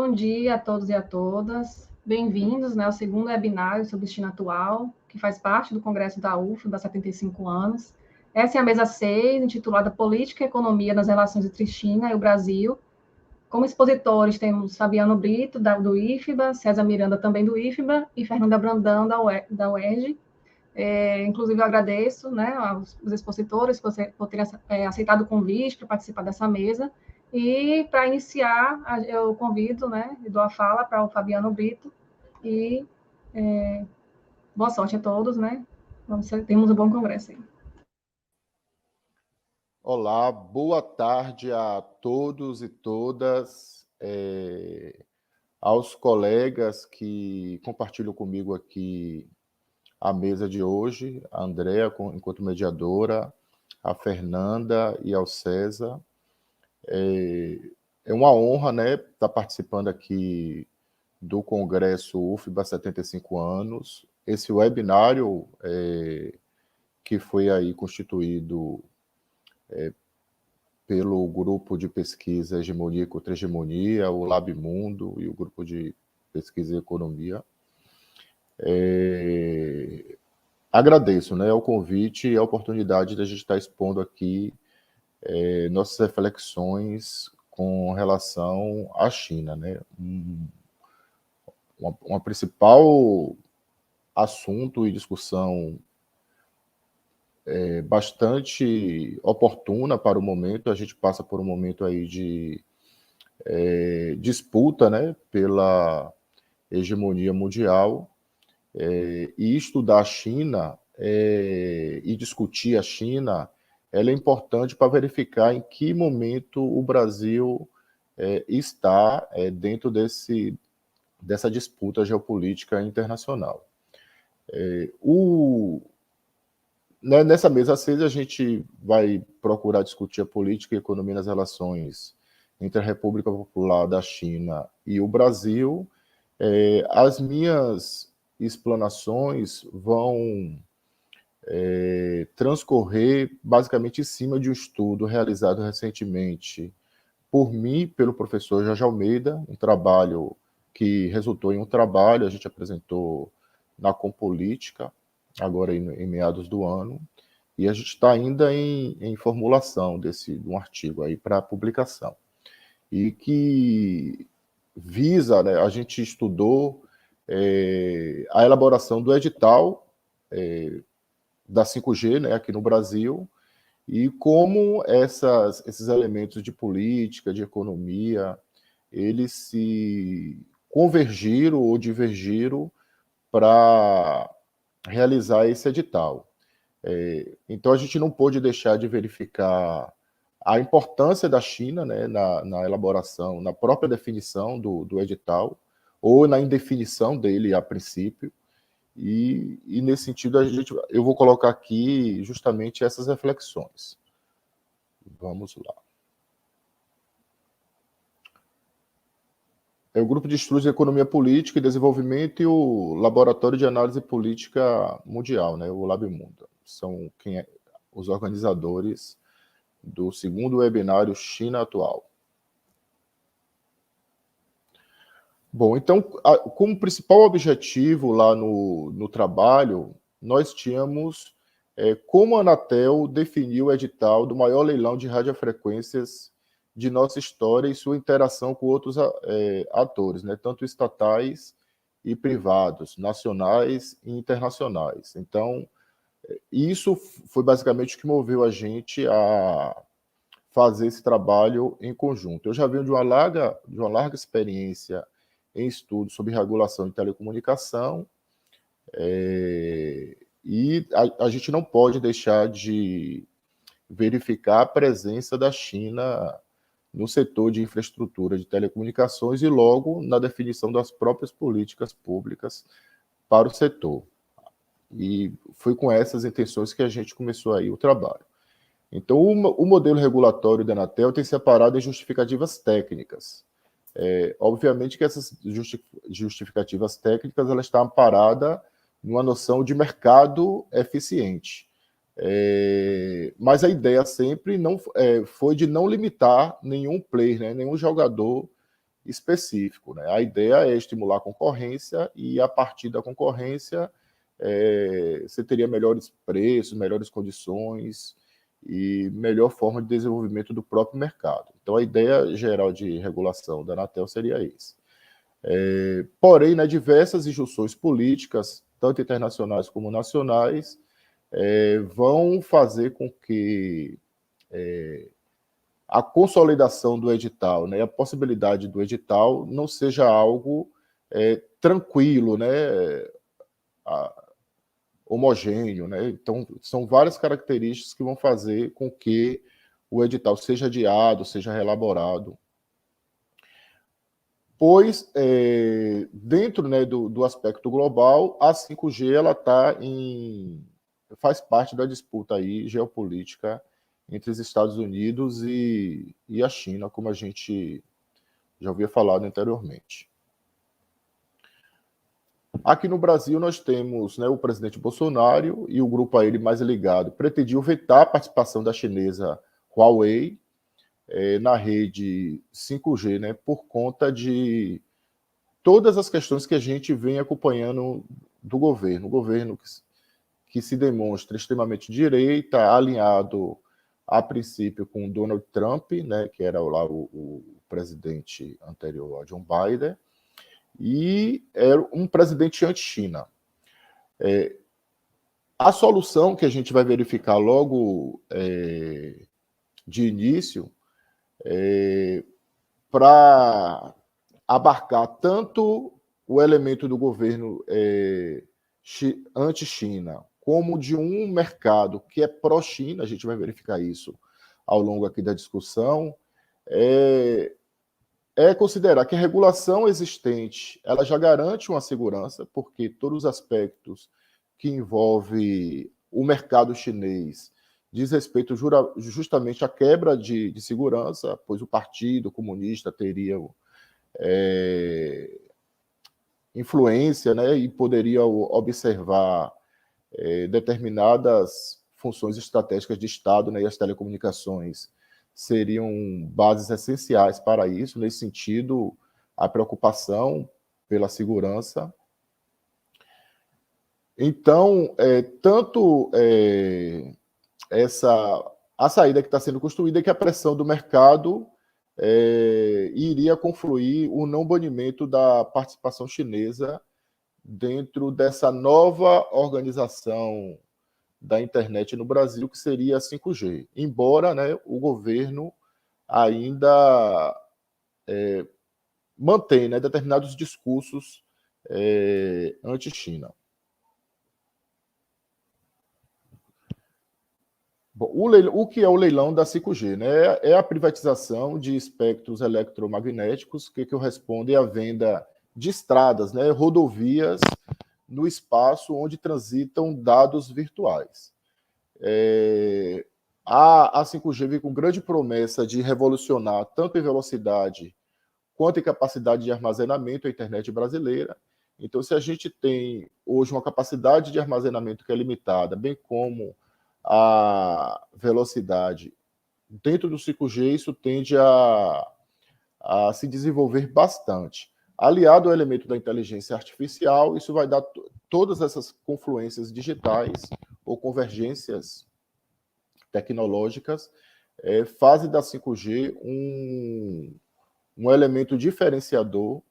Bom dia a todos e a todas. Bem-vindos, ao segundo webinário sobre destino atual, que faz parte do Congresso da UFBA há 75 anos. Essa é a mesa 6, intitulada Política e Economia nas Relações entre China e o Brasil. Como expositores temos Fabiano Brito, do IFBA, César Miranda, também do IFBA, e Fernanda Brandão, da UERJ. Inclusive, eu agradeço aos expositores por terem aceitado o convite para participar dessa mesa. E, para iniciar, eu convido e dou a fala para o Fabiano Brito. E boa sorte a todos. Temos um bom congresso aí. Olá, boa tarde a todos e todas, aos colegas que compartilham comigo aqui a mesa de hoje, a Andréa, enquanto mediadora, a Fernanda e ao César. É uma honra, estar participando aqui do Congresso UFBA 75 anos. Esse webinário que foi aí constituído pelo grupo de pesquisa Hegemonia e Contra-Hegemonia, o Lab Mundo e o grupo de pesquisa e economia. Agradeço o convite e a oportunidade de a gente estar expondo aqui nossas reflexões com relação à China. Uma principal assunto e discussão bastante oportuna para o momento. A gente passa por um momento aí de disputa pela hegemonia mundial, e estudar a China e discutir a China, ela é importante para verificar em que momento o Brasil está dentro dessa disputa geopolítica internacional. Nessa mesa 6, a gente vai procurar discutir a política e a economia nas relações entre a República Popular da China e o Brasil. As minhas explanações vão transcorrer basicamente em cima de um estudo realizado recentemente por mim, pelo professor Jorge Almeida, um trabalho que resultou em um trabalho, a gente apresentou na Compolítica, agora em meados do ano, e a gente está ainda em formulação de um artigo aí para publicação, e que visa, a gente estudou a elaboração do edital da 5G aqui no Brasil, e como esses elementos de política, de economia, eles se convergiram ou divergiram para realizar esse edital. Então, a gente não pôde deixar de verificar a importância da China na elaboração, na própria definição do edital, ou na indefinição dele a princípio, e nesse sentido eu vou colocar aqui justamente essas reflexões. Vamos lá. É o Grupo de Estudos de Economia Política e Desenvolvimento e o Laboratório de Análise Política Mundial, o Lab Mundo. São os organizadores do segundo webinário China Atual. Bom, então, como principal objetivo lá no trabalho, nós tínhamos como a Anatel definiu o edital do maior leilão de radiofrequências de nossa história e sua interação com outros atores, tanto estatais e privados, nacionais e internacionais. Então, isso foi basicamente o que moveu a gente a fazer esse trabalho em conjunto. Eu já venho de uma larga experiência em estudos sobre regulação de telecomunicação, e a gente não pode deixar de verificar a presença da China no setor de infraestrutura de telecomunicações e logo na definição das próprias políticas públicas para o setor. E foi com essas intenções que a gente começou aí o trabalho. Então, o modelo regulatório da Anatel tem separado em justificativas técnicas. Obviamente que essas justificativas técnicas ela está amparada numa noção de mercado eficiente. Mas a ideia sempre não foi de não limitar nenhum player, nenhum jogador específico, né? A ideia é estimular a concorrência e, a partir da concorrência, você teria melhores preços, melhores condições e melhor forma de desenvolvimento do próprio mercado. Então, a ideia geral de regulação da Anatel seria esse. Porém, né, diversas injunções políticas, tanto internacionais como nacionais, vão fazer com que a consolidação do edital, né, a possibilidade do edital não seja algo tranquilo, né, homogêneo, né? Então, são várias características que vão fazer com que o edital seja adiado, seja reelaborado. Pois, dentro, né, do aspecto global, a 5G ela faz parte da disputa aí, geopolítica entre os Estados Unidos e a China, como a gente já havia falado anteriormente. Aqui no Brasil, nós temos, né, o presidente Bolsonaro e o grupo a ele mais ligado pretendiam vetar a participação da chinesa Huawei na rede 5G, né, por conta de todas as questões que a gente vem acompanhando do governo. O governo que se demonstra extremamente direita, alinhado a princípio com Donald Trump, né, que era lá o presidente anterior a John Biden, e era um presidente anti-China. A solução que a gente vai verificar logo de início, para abarcar tanto o elemento do governo anti-China, como de um mercado que é pró-China, a gente vai verificar isso ao longo aqui da discussão, considerar que a regulação existente ela já garante uma segurança, porque todos os aspectos que envolvem o mercado chinês diz respeito justamente à quebra de segurança, pois o Partido Comunista teria influência, né, e poderia observar determinadas funções estratégicas de Estado, né, e as telecomunicações seriam bases essenciais para isso. Nesse sentido, a preocupação pela segurança. Então, tanto a saída que está sendo construída é que a pressão do mercado iria confluir o não banimento da participação chinesa dentro dessa nova organização da internet no Brasil, que seria a 5G. Embora, né, o governo ainda mantém, né, determinados discursos anti-China. Bom, o que é o leilão da 5G? Né? É a privatização de espectros eletromagnéticos que correspondem à venda de estradas, né, rodovias no espaço onde transitam dados virtuais. A 5G vem com grande promessa de revolucionar tanto em velocidade quanto em capacidade de armazenamento a internet brasileira. Então, se a gente tem hoje uma capacidade de armazenamento que é limitada, bem como a velocidade dentro do 5G, isso tende a se desenvolver bastante. Aliado ao elemento da inteligência artificial, isso vai dar todas essas confluências digitais ou convergências tecnológicas, fazem da 5G um elemento diferenciado,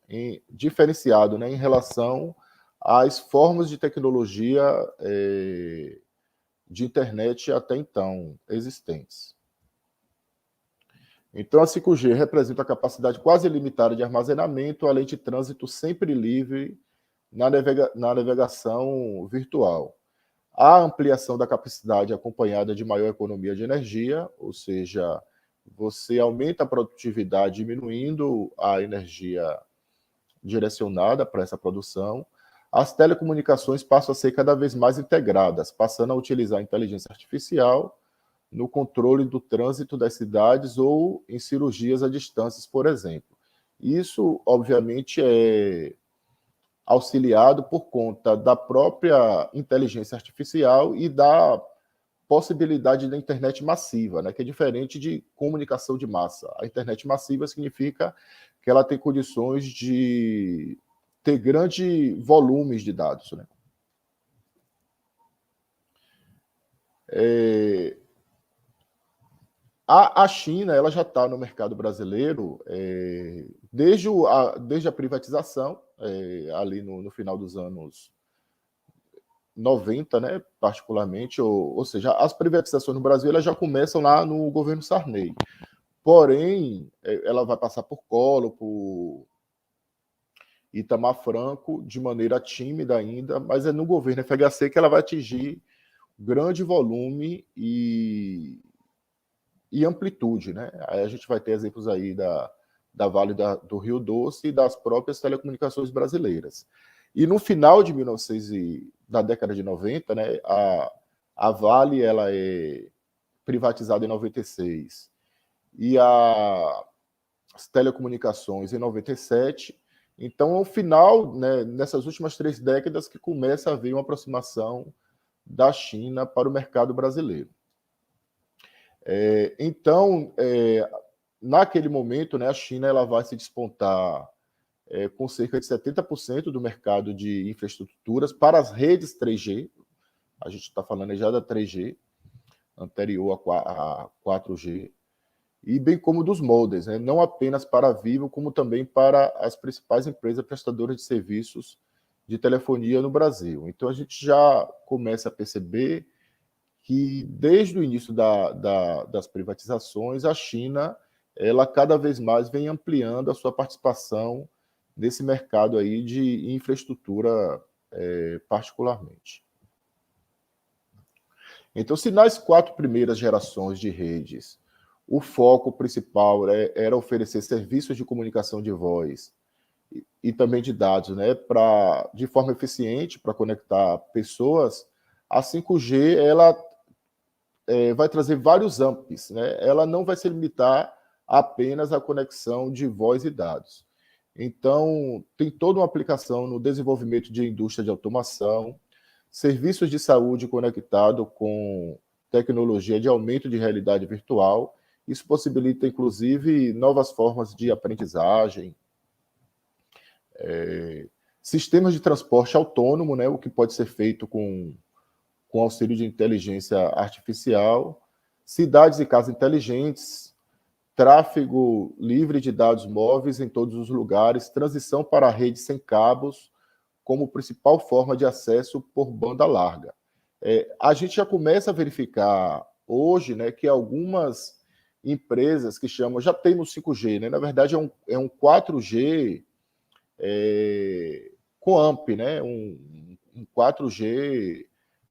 né, em relação às formas de tecnologia de internet até então existentes. Então, a 5G representa a capacidade quase ilimitada de armazenamento, além de trânsito sempre livre na navegação virtual. A ampliação da capacidade acompanhada de maior economia de energia, ou seja, você aumenta a produtividade diminuindo a energia direcionada para essa produção. As telecomunicações passam a ser cada vez mais integradas, passando a utilizar a inteligência artificial no controle do trânsito das cidades ou em cirurgias à distância, por exemplo. Isso, obviamente, é auxiliado por conta da própria inteligência artificial e da possibilidade da internet massiva, né, que é diferente de comunicação de massa. A internet massiva significa que ela tem condições de ter grandes volumes de dados, né? A China, ela já está no mercado brasileiro desde a privatização, ali no final dos anos 90, né, particularmente, ou seja, as privatizações no Brasil elas já começam lá no governo Sarney. Porém, ela vai passar por Collor, por Itamar Franco, de maneira tímida ainda, mas é no governo FHC que ela vai atingir grande volume e amplitude, né? Aí a gente vai ter exemplos aí da Vale do Rio Doce e das próprias telecomunicações brasileiras. E no final de 1900 da década de 90, né, a Vale ela é privatizada em 96 e as telecomunicações em 97. Então, ao final, né, nessas últimas 3 décadas, que começa a haver uma aproximação da China para o mercado brasileiro. Então, naquele momento, né, a China ela vai se despontar com cerca de 70% do mercado de infraestruturas para as redes 3G. A gente está falando já da 3G, anterior a 4G, e bem como dos modems, né? Não apenas para a Vivo, como também para as principais empresas prestadoras de serviços de telefonia no Brasil. Então, a gente já começa a perceber que desde o início das privatizações, a China ela cada vez mais vem ampliando a sua participação nesse mercado aí de infraestrutura, particularmente. Então, se nas 4 primeiras gerações de redes o foco principal era oferecer serviços de comunicação de voz e também de dados, né, de forma eficiente para conectar pessoas, a 5G ela vai trazer vários amps, né? Ela não vai se limitar apenas à conexão de voz e dados. Então, tem toda uma aplicação no desenvolvimento de indústria de automação, serviços de saúde conectado com tecnologia de aumento de realidade virtual. Isso possibilita, inclusive, novas formas de aprendizagem, sistemas de transporte autônomo, né? O que pode ser feito com auxílio de inteligência artificial, cidades e casas inteligentes, tráfego livre de dados móveis em todos os lugares, transição para a rede sem cabos como principal forma de acesso por banda larga. A gente já começa a verificar hoje, né, que algumas empresas que chamam, já temos 5G, né, na verdade é um 4G com AMP, né, um 4G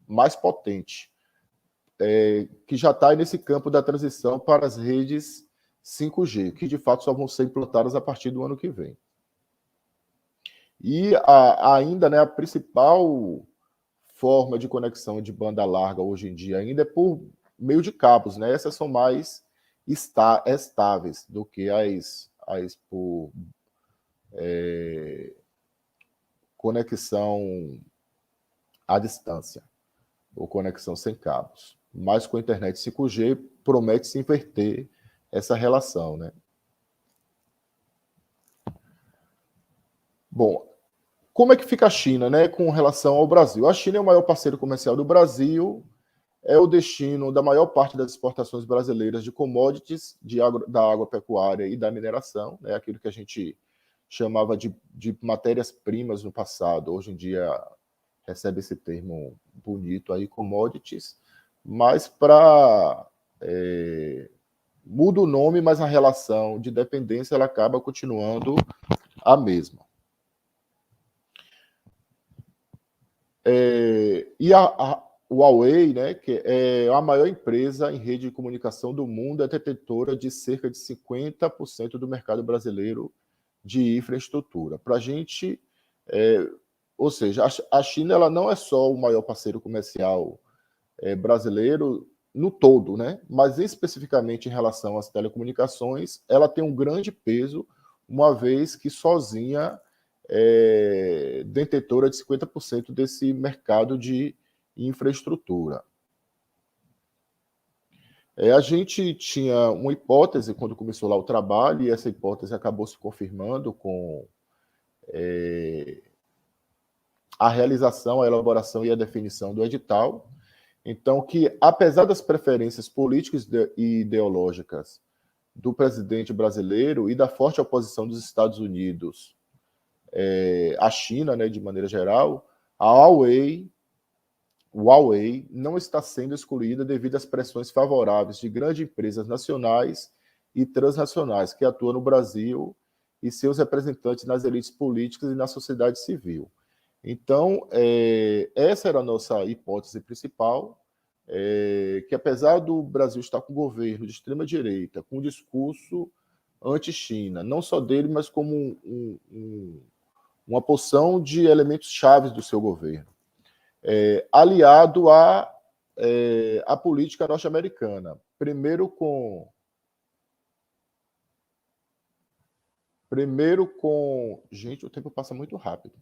mais potente, que já está nesse campo da transição para as redes 5G, que de fato só vão ser implantadas a partir do ano que vem. E ainda, né, a principal forma de conexão de banda larga hoje em dia ainda é por meio de cabos, né? Essas são mais estáveis do que as por conexão à distância, ou conexão sem cabos. Mas com a internet 5G promete-se inverter essa relação, né? Bom, como é que fica a China, né, com relação ao Brasil? A China é o maior parceiro comercial do Brasil, é o destino da maior parte das exportações brasileiras de commodities, da agropecuária e da mineração, né, aquilo que a gente chamava de matérias-primas no passado. Hoje em dia recebe esse termo bonito aí, commodities, mas muda o nome, mas a relação de dependência ela acaba continuando a mesma. E a Huawei, né, que é a maior empresa em rede de comunicação do mundo, é detentora de cerca de 50% do mercado brasileiro de infraestrutura. Para a gente, ou seja, a China ela não é só o maior parceiro comercial brasileiro no todo, né, mas especificamente em relação às telecomunicações, ela tem um grande peso, uma vez que sozinha detentora de 50% desse mercado de infraestrutura. A gente tinha uma hipótese quando começou lá o trabalho, e essa hipótese acabou se confirmando com a realização, a elaboração e a definição do edital. Então, que apesar das preferências políticas e ideológicas do presidente brasileiro e da forte oposição dos Estados Unidos à China, né, de maneira geral, a Huawei não está sendo excluída devido às pressões favoráveis de grandes empresas nacionais e transnacionais que atuam no Brasil e seus representantes nas elites políticas e na sociedade civil. Então, essa era a nossa hipótese principal, que apesar do Brasil estar com um governo de extrema-direita, com um discurso anti-China, não só dele, mas como uma porção de elementos chaves do seu governo, aliado à política norte-americana. Primeiro com... Gente, o tempo passa muito rápido.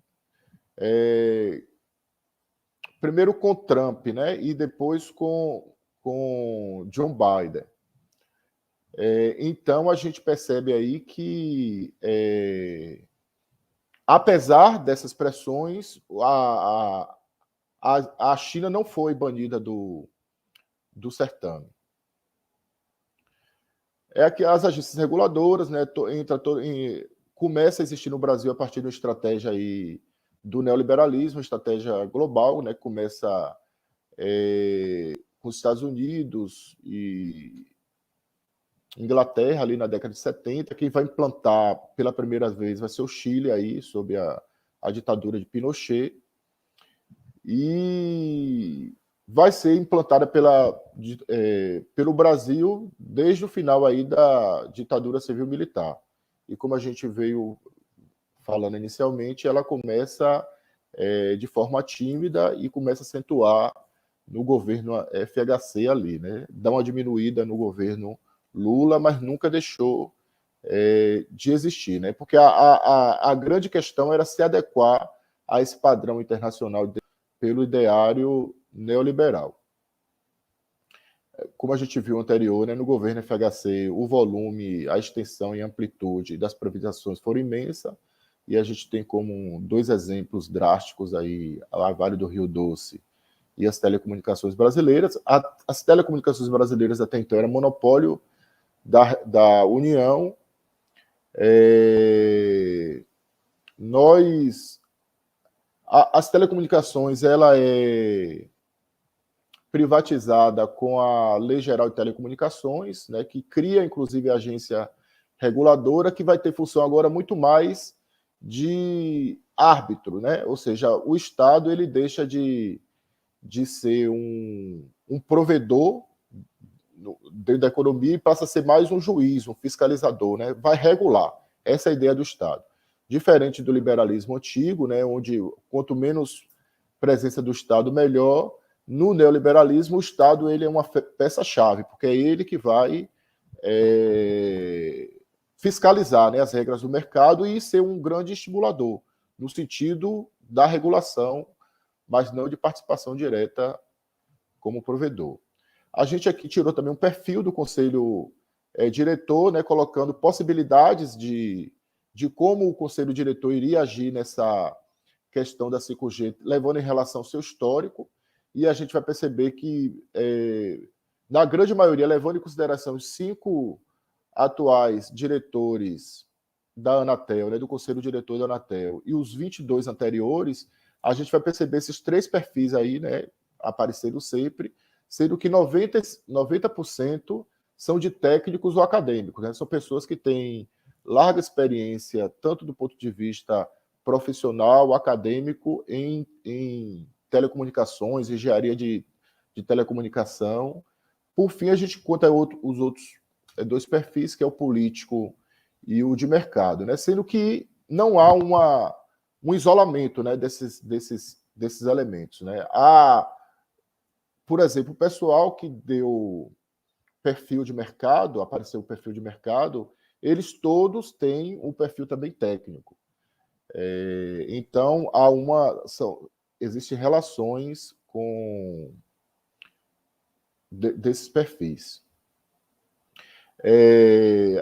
Primeiro com Trump, né? E depois com John Biden. Então, a gente percebe aí que, apesar dessas pressões, a China não foi banida do certame. Que as agências reguladoras, né, começa a existir no Brasil a partir de uma estratégia aí do neoliberalismo, estratégia global, né, começa com os Estados Unidos e Inglaterra ali na década de 70, quem vai implantar pela primeira vez vai ser o Chile aí, sob a ditadura de Pinochet, e vai ser implantada pelo Brasil desde o final aí da ditadura civil-militar. E como a gente veio falando inicialmente, ela começa de forma tímida e começa a acentuar no governo FHC ali, né? Dá uma diminuída no governo Lula, mas nunca deixou de existir, né? Porque a grande questão era se adequar a esse padrão internacional pelo ideário neoliberal. Como a gente viu anterior, né, no governo FHC, o volume, a extensão e amplitude das privatizações foram imensa, e a gente tem como dois exemplos drásticos aí a Vale do Rio Doce e as telecomunicações brasileiras. As telecomunicações brasileiras até então eram monopólio da União. As telecomunicações, ela é privatizada com a Lei Geral de Telecomunicações, né, que cria, inclusive, a agência reguladora, que vai ter função agora muito mais de árbitro, né? Ou seja, o Estado ele deixa de ser um provedor dentro da economia e passa a ser mais um juiz, um fiscalizador, né? Vai regular. Essa é a ideia do Estado. Diferente do liberalismo antigo, né, onde quanto menos presença do Estado, melhor. No neoliberalismo, o Estado ele é uma peça-chave, porque é ele que vai fiscalizar, né, as regras do mercado e ser um grande estimulador, no sentido da regulação, mas não de participação direta como provedor. A gente aqui tirou também um perfil do Conselho Diretor, né, colocando possibilidades de como o Conselho Diretor iria agir nessa questão da 5G, levando em relação ao seu histórico, e a gente vai perceber que, na grande maioria, levando em consideração os 5 atuais diretores da Anatel, né, do Conselho Diretor da Anatel, e os 22 anteriores, a gente vai perceber esses 3 perfis aí, né, aparecendo sempre, sendo que 90% são de técnicos ou acadêmicos, né? São pessoas que têm larga experiência, tanto do ponto de vista profissional, acadêmico, em telecomunicações, engenharia de telecomunicação. Por fim, a gente conta os outros 2 perfis, que é o político e o de mercado, né? Sendo que não há um isolamento, né, desses elementos, né? Por exemplo, o pessoal que deu perfil de mercado, apareceu o perfil de mercado, eles todos têm um perfil também técnico. Então, existem relações desses perfis.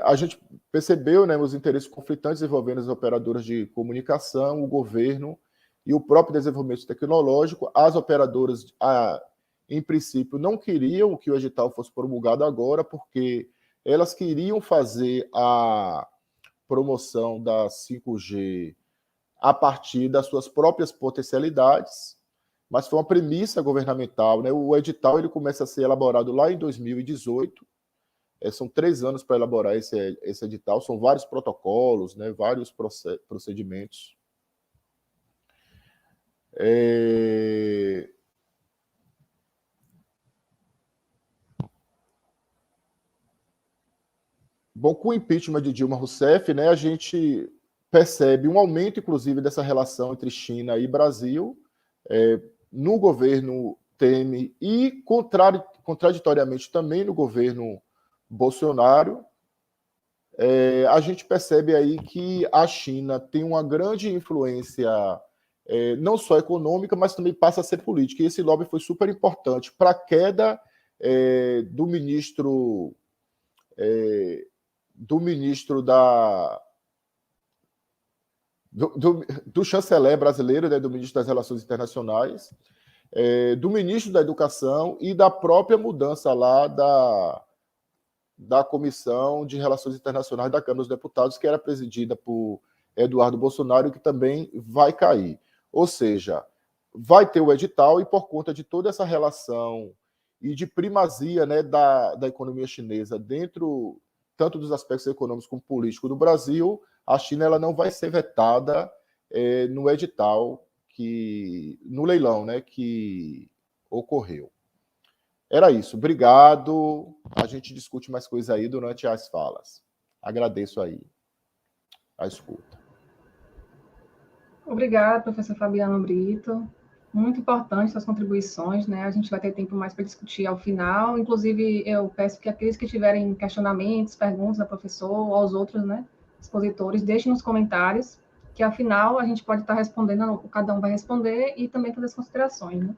A gente percebeu, né, os interesses conflitantes envolvendo as operadoras de comunicação, o governo e o próprio desenvolvimento tecnológico. As operadoras, em princípio, não queriam que o edital fosse promulgado agora, porque elas queriam fazer a promoção da 5G a partir das suas próprias potencialidades, mas foi uma premissa governamental, né? O edital ele começa a ser elaborado lá em 2018, são 3 anos para elaborar esse edital, são vários protocolos, né? Vários procedimentos. Bom, com o impeachment de Dilma Rousseff, né, a gente percebe um aumento, inclusive, dessa relação entre China e Brasil, no governo Temer e, contraditoriamente, também no governo Bolsonaro. A gente percebe aí que a China tem uma grande influência, não só econômica, mas também passa a ser política. E esse lobby foi super importante para a queda do ministro do chanceler brasileiro, né, do ministro das Relações Internacionais, do ministro da Educação e da própria mudança lá da Comissão de Relações Internacionais da Câmara dos Deputados, que era presidida por Eduardo Bolsonaro, que também vai cair. Ou seja, vai ter o edital e, por conta de toda essa relação e de primazia, né, da economia chinesa dentro tanto dos aspectos econômicos como políticos do Brasil, a China ela não vai ser vetada no edital, no leilão, né, que ocorreu. Era isso. Obrigado. A gente discute mais coisas aí durante as falas. Agradeço aí a escuta. Obrigada, professor Fabiano Brito. Muito importante suas contribuições, né? A gente vai ter tempo mais para discutir ao final. Inclusive, eu peço que aqueles que tiverem questionamentos, perguntas ao professor ou aos outros, né, expositores, deixem nos comentários, que afinal a gente pode estar respondendo, cada um vai responder e também fazer as considerações, né?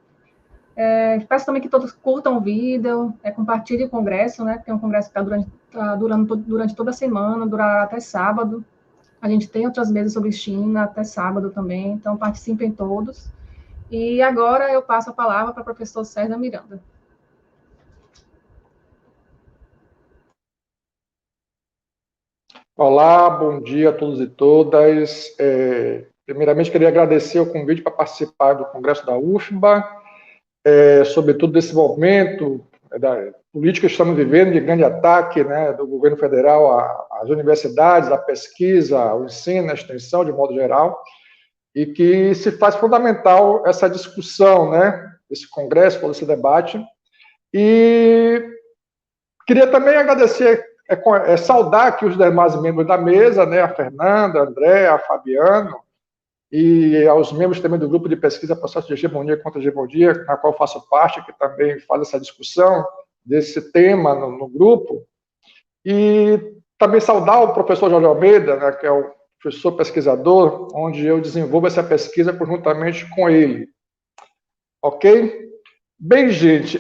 Peço também que todos curtam o vídeo, compartilhem o congresso, né? Porque é um congresso que está durante toda a semana, durará até sábado. A gente tem outras mesas sobre China até sábado também, então participem todos. E agora eu passo a palavra para o professor Sérgio Miranda. Olá, bom dia a todos e todas. Primeiramente, queria agradecer o convite para participar do Congresso da UFBA, sobretudo desse momento da política que estamos vivendo, de grande ataque, né, do governo federal às universidades, à pesquisa, ao ensino, à extensão, de modo geral, e que se faz fundamental essa discussão, né, esse congresso, todo esse debate. E queria também agradecer, saudar aqui os demais membros da mesa, né, a Fernanda, a André, a Fabiano, e aos membros também do grupo de pesquisa Processo de Hegemonia contra a Hegemonia, na qual faço parte, que também faz essa discussão desse tema no grupo. E também saudar o professor Jorge Almeida, né, que é o professor pesquisador, onde eu desenvolvo essa pesquisa conjuntamente com ele. Ok? Bem, gente,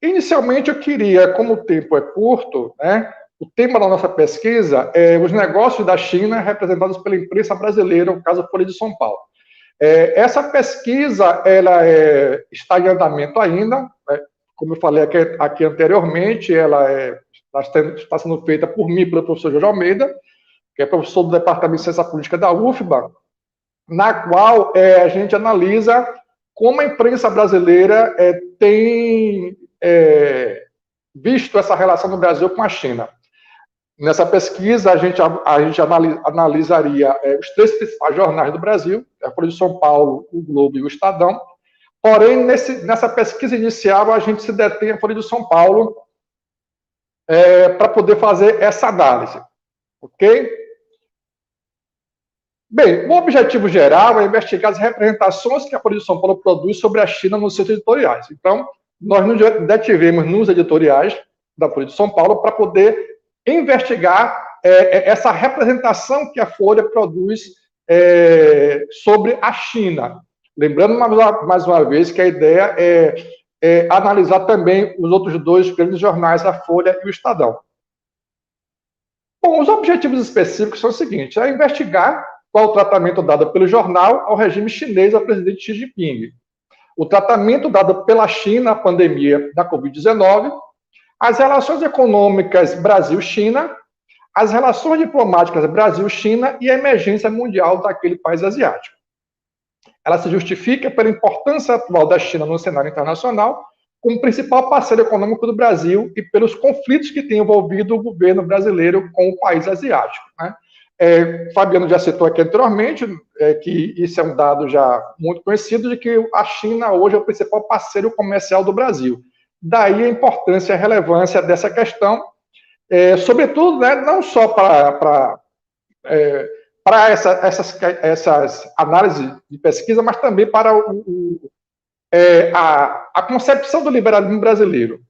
inicialmente eu queria, como o tempo é curto, né, o tema da nossa pesquisa é os negócios da China representados pela imprensa brasileira, no caso Folha de São Paulo. Essa pesquisa ela está em andamento ainda, né, como eu falei aqui anteriormente, ela está sendo feita por mim, pelo professor Jorge Almeida, que é professor do Departamento de Ciência Política da UFBA, na qual a gente analisa como a imprensa brasileira tem visto essa relação do Brasil com a China. Nessa pesquisa, a gente analisaria os 3 principais jornais do Brasil, a Folha de São Paulo, o Globo e o Estadão. Porém, nessa pesquisa inicial, a gente se detém a Folha de São Paulo para poder fazer essa análise. Ok? Bem, o objetivo geral é investigar as representações que a Folha de São Paulo produz sobre a China nos seus editoriais. Então, nós nos detivemos nos editoriais da Folha de São Paulo para poder investigar essa representação que a Folha produz sobre a China. Lembrando mais uma vez que a ideia é analisar também os outros 2 grandes jornais, a Folha e o Estadão. Bom, os objetivos específicos são os seguintes: é investigar qual o tratamento dado pelo jornal ao regime chinês ao presidente Xi Jinping, o tratamento dado pela China à pandemia da Covid-19, as relações econômicas Brasil-China, as relações diplomáticas Brasil-China e a emergência mundial daquele país asiático. Ela se justifica pela importância atual da China no cenário internacional como principal parceiro econômico do Brasil e pelos conflitos que tem envolvido o governo brasileiro com o país asiático, né? Fabiano já citou aqui anteriormente que isso é um dado já muito conhecido, de que a China hoje é o principal parceiro comercial do Brasil. Daí a importância e a relevância dessa questão, sobretudo, né, não só para essas análises de pesquisa, mas também para a concepção do liberalismo brasileiro.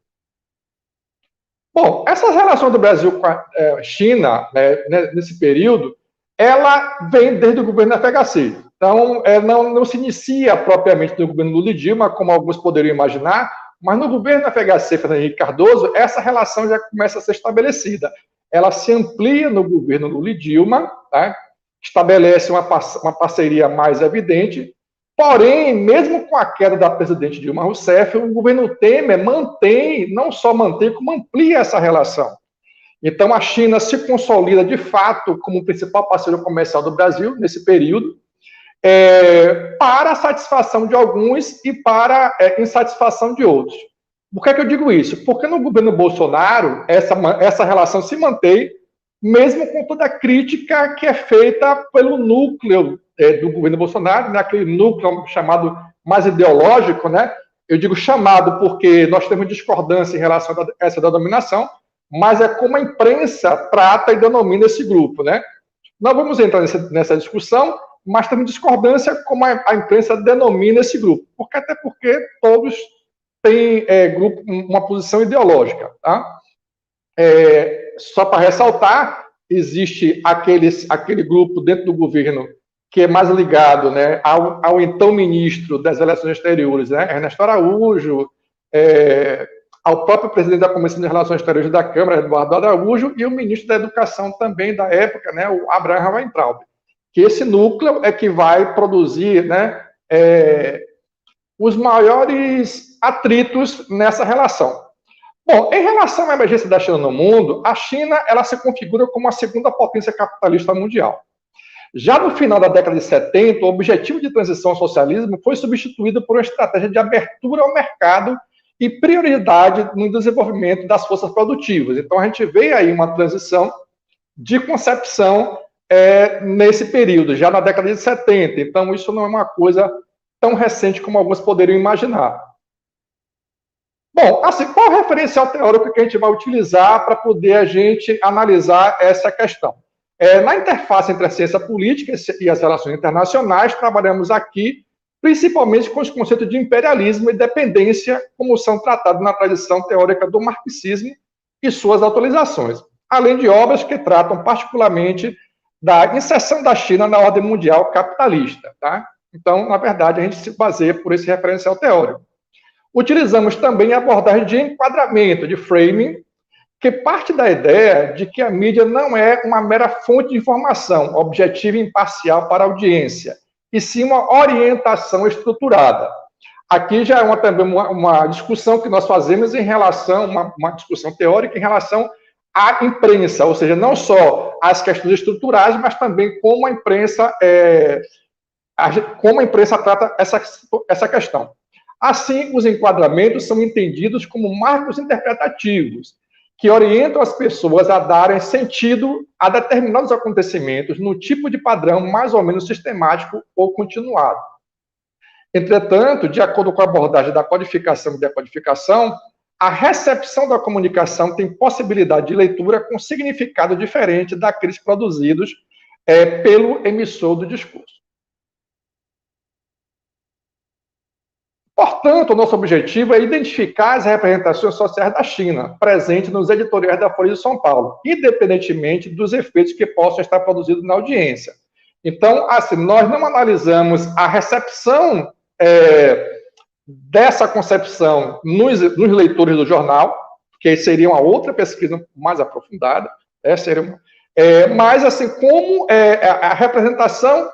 Bom, essa relação do Brasil com a China, né, nesse período, ela vem desde o governo FHC. Então, não se inicia propriamente no governo Lula e Dilma, como alguns poderiam imaginar, mas no governo FHC, Fernando Henrique Cardoso, essa relação já começa a ser estabelecida. Ela se amplia no governo Lula e Dilma, tá? Estabelece uma parceria mais evidente. Porém, mesmo com a queda da presidente Dilma Rousseff, o governo Temer não só mantém, como amplia essa relação. Então, a China se consolida, de fato, como o principal parceiro comercial do Brasil, nesse período, para a satisfação de alguns e para insatisfação de outros. Por que é que eu digo isso? Porque no governo Bolsonaro, essa relação se mantém, mesmo com toda a crítica que é feita pelo núcleo do governo Bolsonaro, né, aquele núcleo chamado mais ideológico, né? Eu digo chamado porque nós temos discordância em relação a essa denominação, mas é como a imprensa trata e denomina esse grupo, né? Não vamos entrar nessa discussão, mas temos discordância como a imprensa denomina esse grupo, até porque todos têm uma posição ideológica, tá? Só para ressaltar, existe aquele grupo dentro do governo que é mais ligado, né, ao então ministro das Relações Exteriores, né, Ernesto Araújo, ao próprio presidente da Comissão de Relações Exteriores da Câmara, Eduardo Araújo, e o ministro da Educação também da época, né, o Abraham Weintraub. Que esse núcleo é que vai produzir, né, os maiores atritos nessa relação. Bom, em relação à emergência da China no mundo, a China ela se configura como a segunda potência capitalista mundial. Já no final da década de 70, o objetivo de transição ao socialismo foi substituído por uma estratégia de abertura ao mercado e prioridade no desenvolvimento das forças produtivas. Então, a gente vê aí uma transição de concepção nesse período, já na década de 70. Então, isso não é uma coisa tão recente como alguns poderiam imaginar. Bom, assim, qual é o referencial teórico que a gente vai utilizar para poder a gente analisar essa questão? Na interface entre a ciência política e as relações internacionais, trabalhamos aqui principalmente com os conceitos de imperialismo e dependência, como são tratados na tradição teórica do marxismo e suas atualizações, além de obras que tratam particularmente da inserção da China na ordem mundial capitalista, tá? Então, na verdade, a gente se baseia por esse referencial teórico. Utilizamos também a abordagem de enquadramento, de framing, que parte da ideia de que a mídia não é uma mera fonte de informação objetiva e imparcial para a audiência, e sim uma orientação estruturada. Aqui já é também uma discussão que nós fazemos em relação, uma discussão teórica em relação à imprensa, ou seja, não só as questões estruturais, mas também como a imprensa trata essa questão. Assim, os enquadramentos são entendidos como marcos interpretativos, que orientam as pessoas a darem sentido a determinados acontecimentos no tipo de padrão mais ou menos sistemático ou continuado. Entretanto, de acordo com a abordagem da codificação e decodificação, a recepção da comunicação tem possibilidade de leitura com significado diferente daqueles produzidos pelo emissor do discurso. Portanto, o nosso objetivo é identificar as representações sociais da China, presentes nos editoriais da Folha de São Paulo, independentemente dos efeitos que possam estar produzidos na audiência. Então, assim, nós não analisamos a recepção dessa concepção nos leitores do jornal, que seria uma outra pesquisa mais aprofundada, Mas, assim, como a representação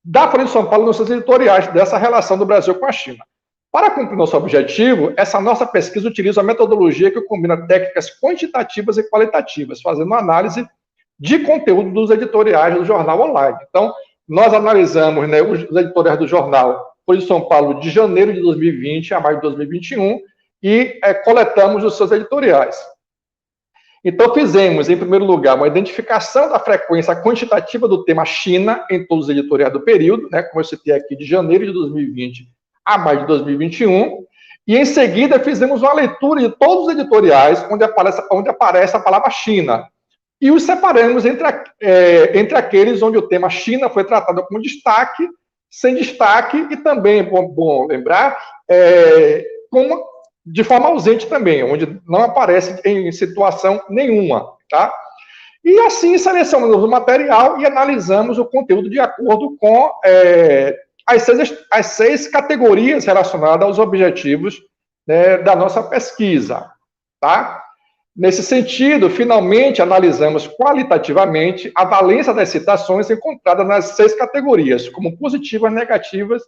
da Folha de São Paulo nos seus editoriais dessa relação do Brasil com a China. Para cumprir nosso objetivo, essa nossa pesquisa utiliza uma metodologia que combina técnicas quantitativas e qualitativas, fazendo uma análise de conteúdo dos editoriais do jornal online. Então, nós analisamos, né, os editoriais do jornal Folha de São Paulo de janeiro de 2020 a maio de 2021 e coletamos os seus editoriais. Então, fizemos, em primeiro lugar, uma identificação da frequência quantitativa do tema China em todos os editoriais do período, né, como eu citei aqui, de janeiro de 2020 a maio de 2021, e, em seguida, fizemos uma leitura de todos os editoriais onde aparece a palavra China, e os separamos entre aqueles onde o tema China foi tratado com destaque, sem destaque, e também, bom lembrar, de forma ausente também, onde não aparece em situação nenhuma, tá? E assim selecionamos o material e analisamos o conteúdo de acordo com as seis categorias relacionadas aos objetivos, né, da nossa pesquisa, tá? Nesse sentido, finalmente analisamos qualitativamente a valência das citações encontradas nas 6 categorias, como positivas, negativas,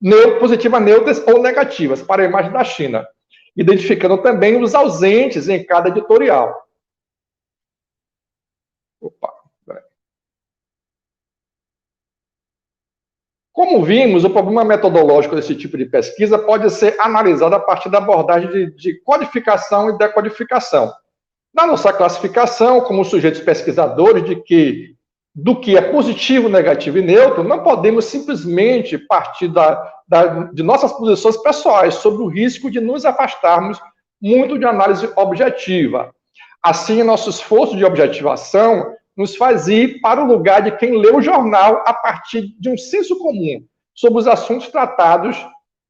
neutras ou negativas, para a imagem da China, identificando também os ausentes em cada editorial. Como vimos, o problema metodológico desse tipo de pesquisa pode ser analisado a partir da abordagem de codificação e decodificação. Na nossa classificação, como sujeitos pesquisadores do que é positivo, negativo e neutro, não podemos simplesmente partir de nossas posições pessoais sobre o risco de nos afastarmos muito de análise objetiva. Assim, nosso esforço de objetivação nos faz ir para o lugar de quem lê o jornal a partir de um senso comum sobre os assuntos tratados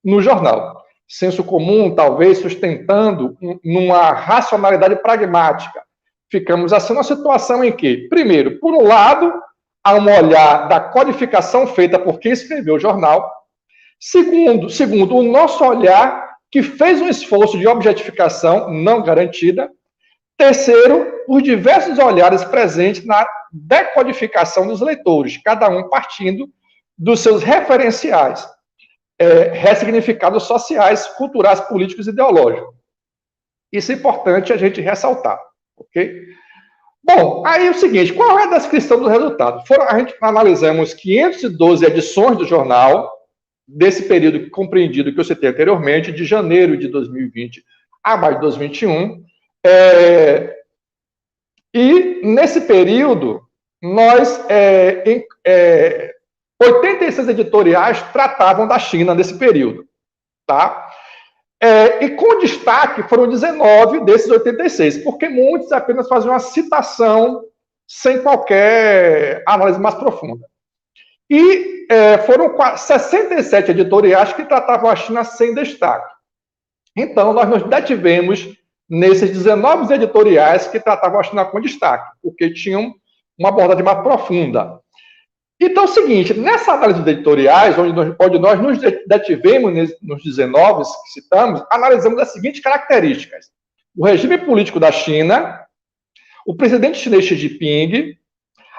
no jornal. Senso comum, talvez, sustentando numa racionalidade pragmática. Ficamos assim numa situação em que, primeiro, por um lado, há um olhar da codificação feita por quem escreveu o jornal. Segundo, o nosso olhar que fez um esforço de objetificação não garantida. Terceiro, os diversos olhares presentes na decodificação dos leitores, cada um partindo dos seus referenciais, ressignificados sociais, culturais, políticos e ideológicos. Isso é importante a gente ressaltar, ok? Bom, aí é o seguinte, qual é a descrição do resultado? A gente analisamos 512 edições do jornal, desse período compreendido que eu citei anteriormente, de janeiro de 2020 a maio de 2021, e nesse período, 86 editoriais tratavam da China nesse período, tá? E com destaque foram 19 desses 86, porque muitos apenas faziam uma citação sem qualquer análise mais profunda. E foram 67 editoriais que tratavam a China sem destaque. Então, nós nos detivemos nesses 19 editoriais que tratavam a China com destaque, porque tinham uma abordagem mais profunda. Então, é o seguinte, nessa análise de editoriais, onde nós nos detivemos nos 19 que citamos, analisamos as seguintes características: o regime político da China, o presidente chinês Xi Jinping,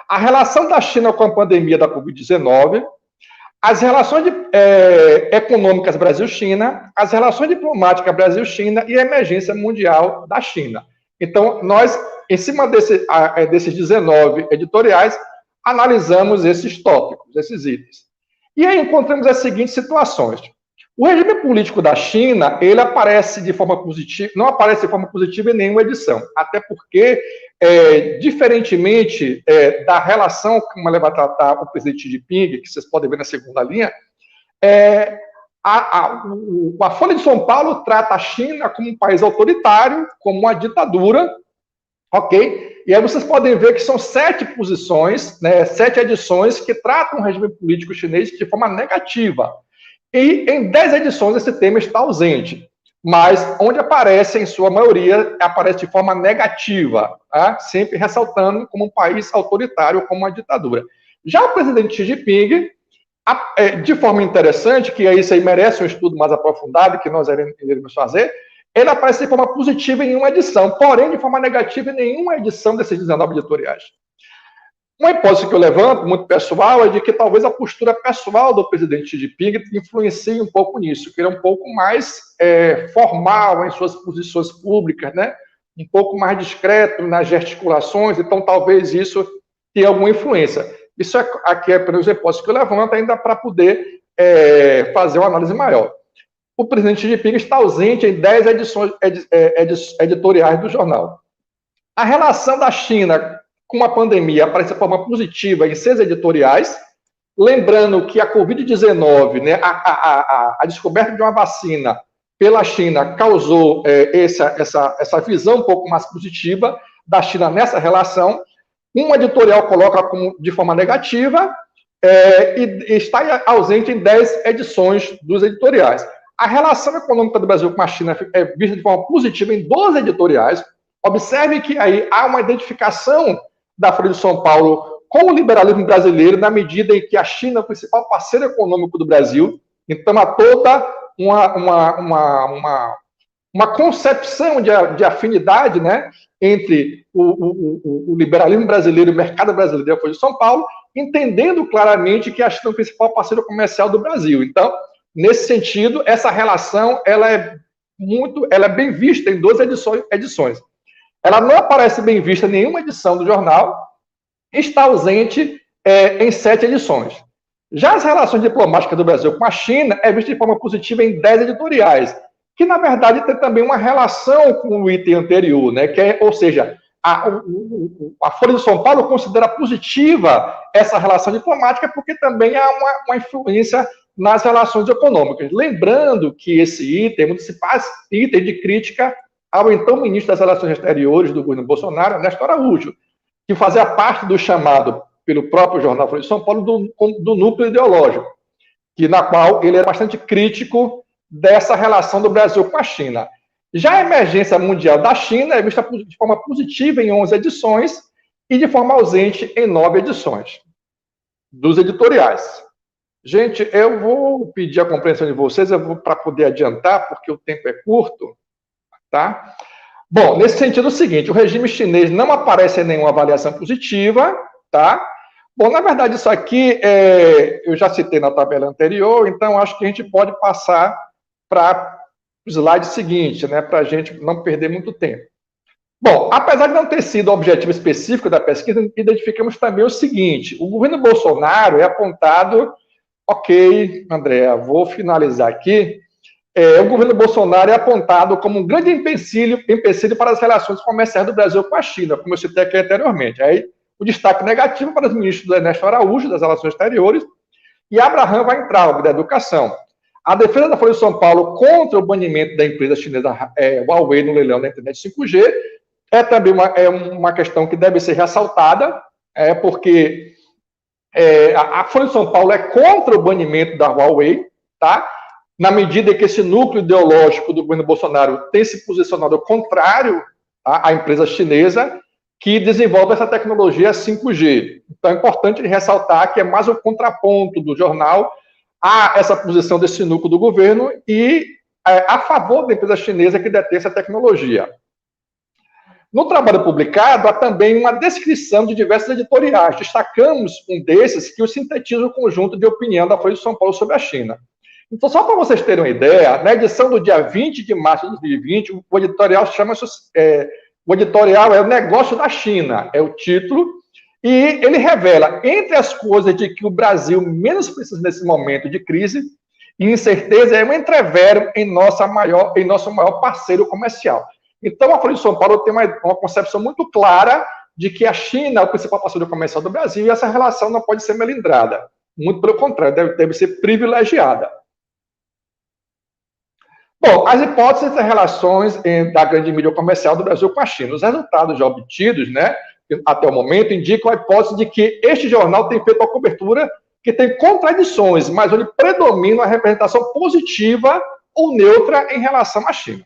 a relação da China com a pandemia da Covid-19, as relações econômicas Brasil-China, as relações diplomáticas Brasil-China e a emergência mundial da China. Então, nós, em cima desses 19 editoriais, analisamos esses tópicos, esses itens. E aí encontramos as seguintes situações. O regime político da China, ele aparece de forma positiva, não aparece de forma positiva em nenhuma edição, até porque, diferentemente da relação como ela vai tratar o presidente Xi Jinping, que vocês podem ver na segunda linha, a Folha de São Paulo trata a China como um país autoritário, como uma ditadura, ok? E aí vocês podem ver que são 7 posições, né, 7 edições que tratam o regime político chinês de forma negativa. E em 10 edições esse tema está ausente, mas onde aparece, em sua maioria, aparece de forma negativa, tá? Sempre ressaltando como um país autoritário, como uma ditadura. Já o presidente Xi Jinping, de forma interessante, que isso aí merece um estudo mais aprofundado, que nós iremos fazer, ele aparece de forma positiva em uma edição, porém de forma negativa em nenhuma edição desses 19 editoriais. Uma hipótese que eu levanto, muito pessoal, é de que talvez a postura pessoal do presidente Xi Jinping influencie um pouco nisso, que ele é um pouco mais formal em suas posições públicas, né? Um pouco mais discreto nas gesticulações, então talvez isso tenha alguma influência. Isso aqui é apenas a hipótese que eu levanto ainda para poder fazer uma análise maior. O presidente Xi Jinping está ausente em 10 edições editoriais do jornal. A relação da China com a pandemia aparece de forma positiva em 6 editoriais, lembrando que a Covid-19, né, a descoberta de uma vacina pela China causou essa visão um pouco mais positiva da China nessa relação. Um editorial coloca de forma negativa e está ausente em 10 edições dos editoriais. A relação econômica do Brasil com a China é vista de forma positiva em 12 editoriais. Observe que aí há uma identificação da Folha de São Paulo com o liberalismo brasileiro, na medida em que a China é o principal parceiro econômico do Brasil. Então, há toda uma concepção de afinidade, né, entre o liberalismo brasileiro e o mercado brasileiro da Folha de São Paulo, entendendo claramente que a China é o principal parceiro comercial do Brasil. Então, nesse sentido, essa relação ela é bem vista em 12 edições. Ela não aparece bem vista em nenhuma edição do jornal, está ausente em 7 edições. Já as relações diplomáticas do Brasil com a China é vista de forma positiva em 10 editoriais, que, na verdade, tem também uma relação com o item anterior, né? Ou seja, a Folha de São Paulo considera positiva essa relação diplomática porque também há uma influência nas relações econômicas. Lembrando que esse item item de crítica ao então ministro das Relações Exteriores do governo Bolsonaro, Ernesto Araújo, que fazia parte do chamado pelo próprio jornal Folha de São Paulo do núcleo ideológico, na qual ele era bastante crítico dessa relação do Brasil com a China. Já a emergência mundial da China é vista de forma positiva em 11 edições e de forma ausente em 9 edições dos editoriais. Gente, eu vou pedir a compreensão de vocês, para poder adiantar, porque o tempo é curto, tá? Bom, nesse sentido é o seguinte, o regime chinês não aparece em nenhuma avaliação positiva, tá? Bom, na verdade, isso aqui eu já citei na tabela anterior, então acho que a gente pode passar para o slide seguinte, né, para a gente não perder muito tempo. Bom, apesar de não ter sido o objetivo específico da pesquisa, identificamos também o seguinte, o governo Bolsonaro é apontado, ok, Andréa, vou finalizar aqui, o governo Bolsonaro é apontado como um grande empecilho para as relações comerciais do Brasil com a China, como eu citei aqui anteriormente. Aí, o destaque negativo para os ministros Ernesto Araújo, das Relações Exteriores, e Abraham Weintraub, da Educação. A defesa da Folha de São Paulo contra o banimento da empresa chinesa Huawei no leilão da internet 5G é também uma questão que deve ser ressaltada, porque a Folha de São Paulo é contra o banimento da Huawei, tá? Na medida em que esse núcleo ideológico do governo Bolsonaro tem se posicionado contrário à empresa chinesa que desenvolve essa tecnologia 5G. Então, é importante ressaltar que é mais um contraponto do jornal a essa posição desse núcleo do governo e a favor da empresa chinesa que detém essa tecnologia. No trabalho publicado, há também uma descrição de diversos editoriais. Destacamos um desses que sintetiza o conjunto de opinião da Folha de São Paulo sobre a China. Então, só para vocês terem uma ideia, na edição do dia 20 de março de 2020, o editorial chama-se... o editorial é O Negócio da China, é o título, e ele revela, entre as coisas de que o Brasil menos precisa nesse momento de crise e incerteza, é um entrevero em nosso maior parceiro comercial. Então, a Folha de São Paulo tem uma concepção muito clara de que a China é o principal parceiro comercial do Brasil e essa relação não pode ser melindrada. Muito pelo contrário, deve ser privilegiada. Bom, as hipóteses das relações da grande mídia comercial do Brasil com a China. Os resultados já obtidos, né, até o momento, indicam a hipótese de que este jornal tem feito uma cobertura que tem contradições, mas onde predomina a representação positiva ou neutra em relação à China.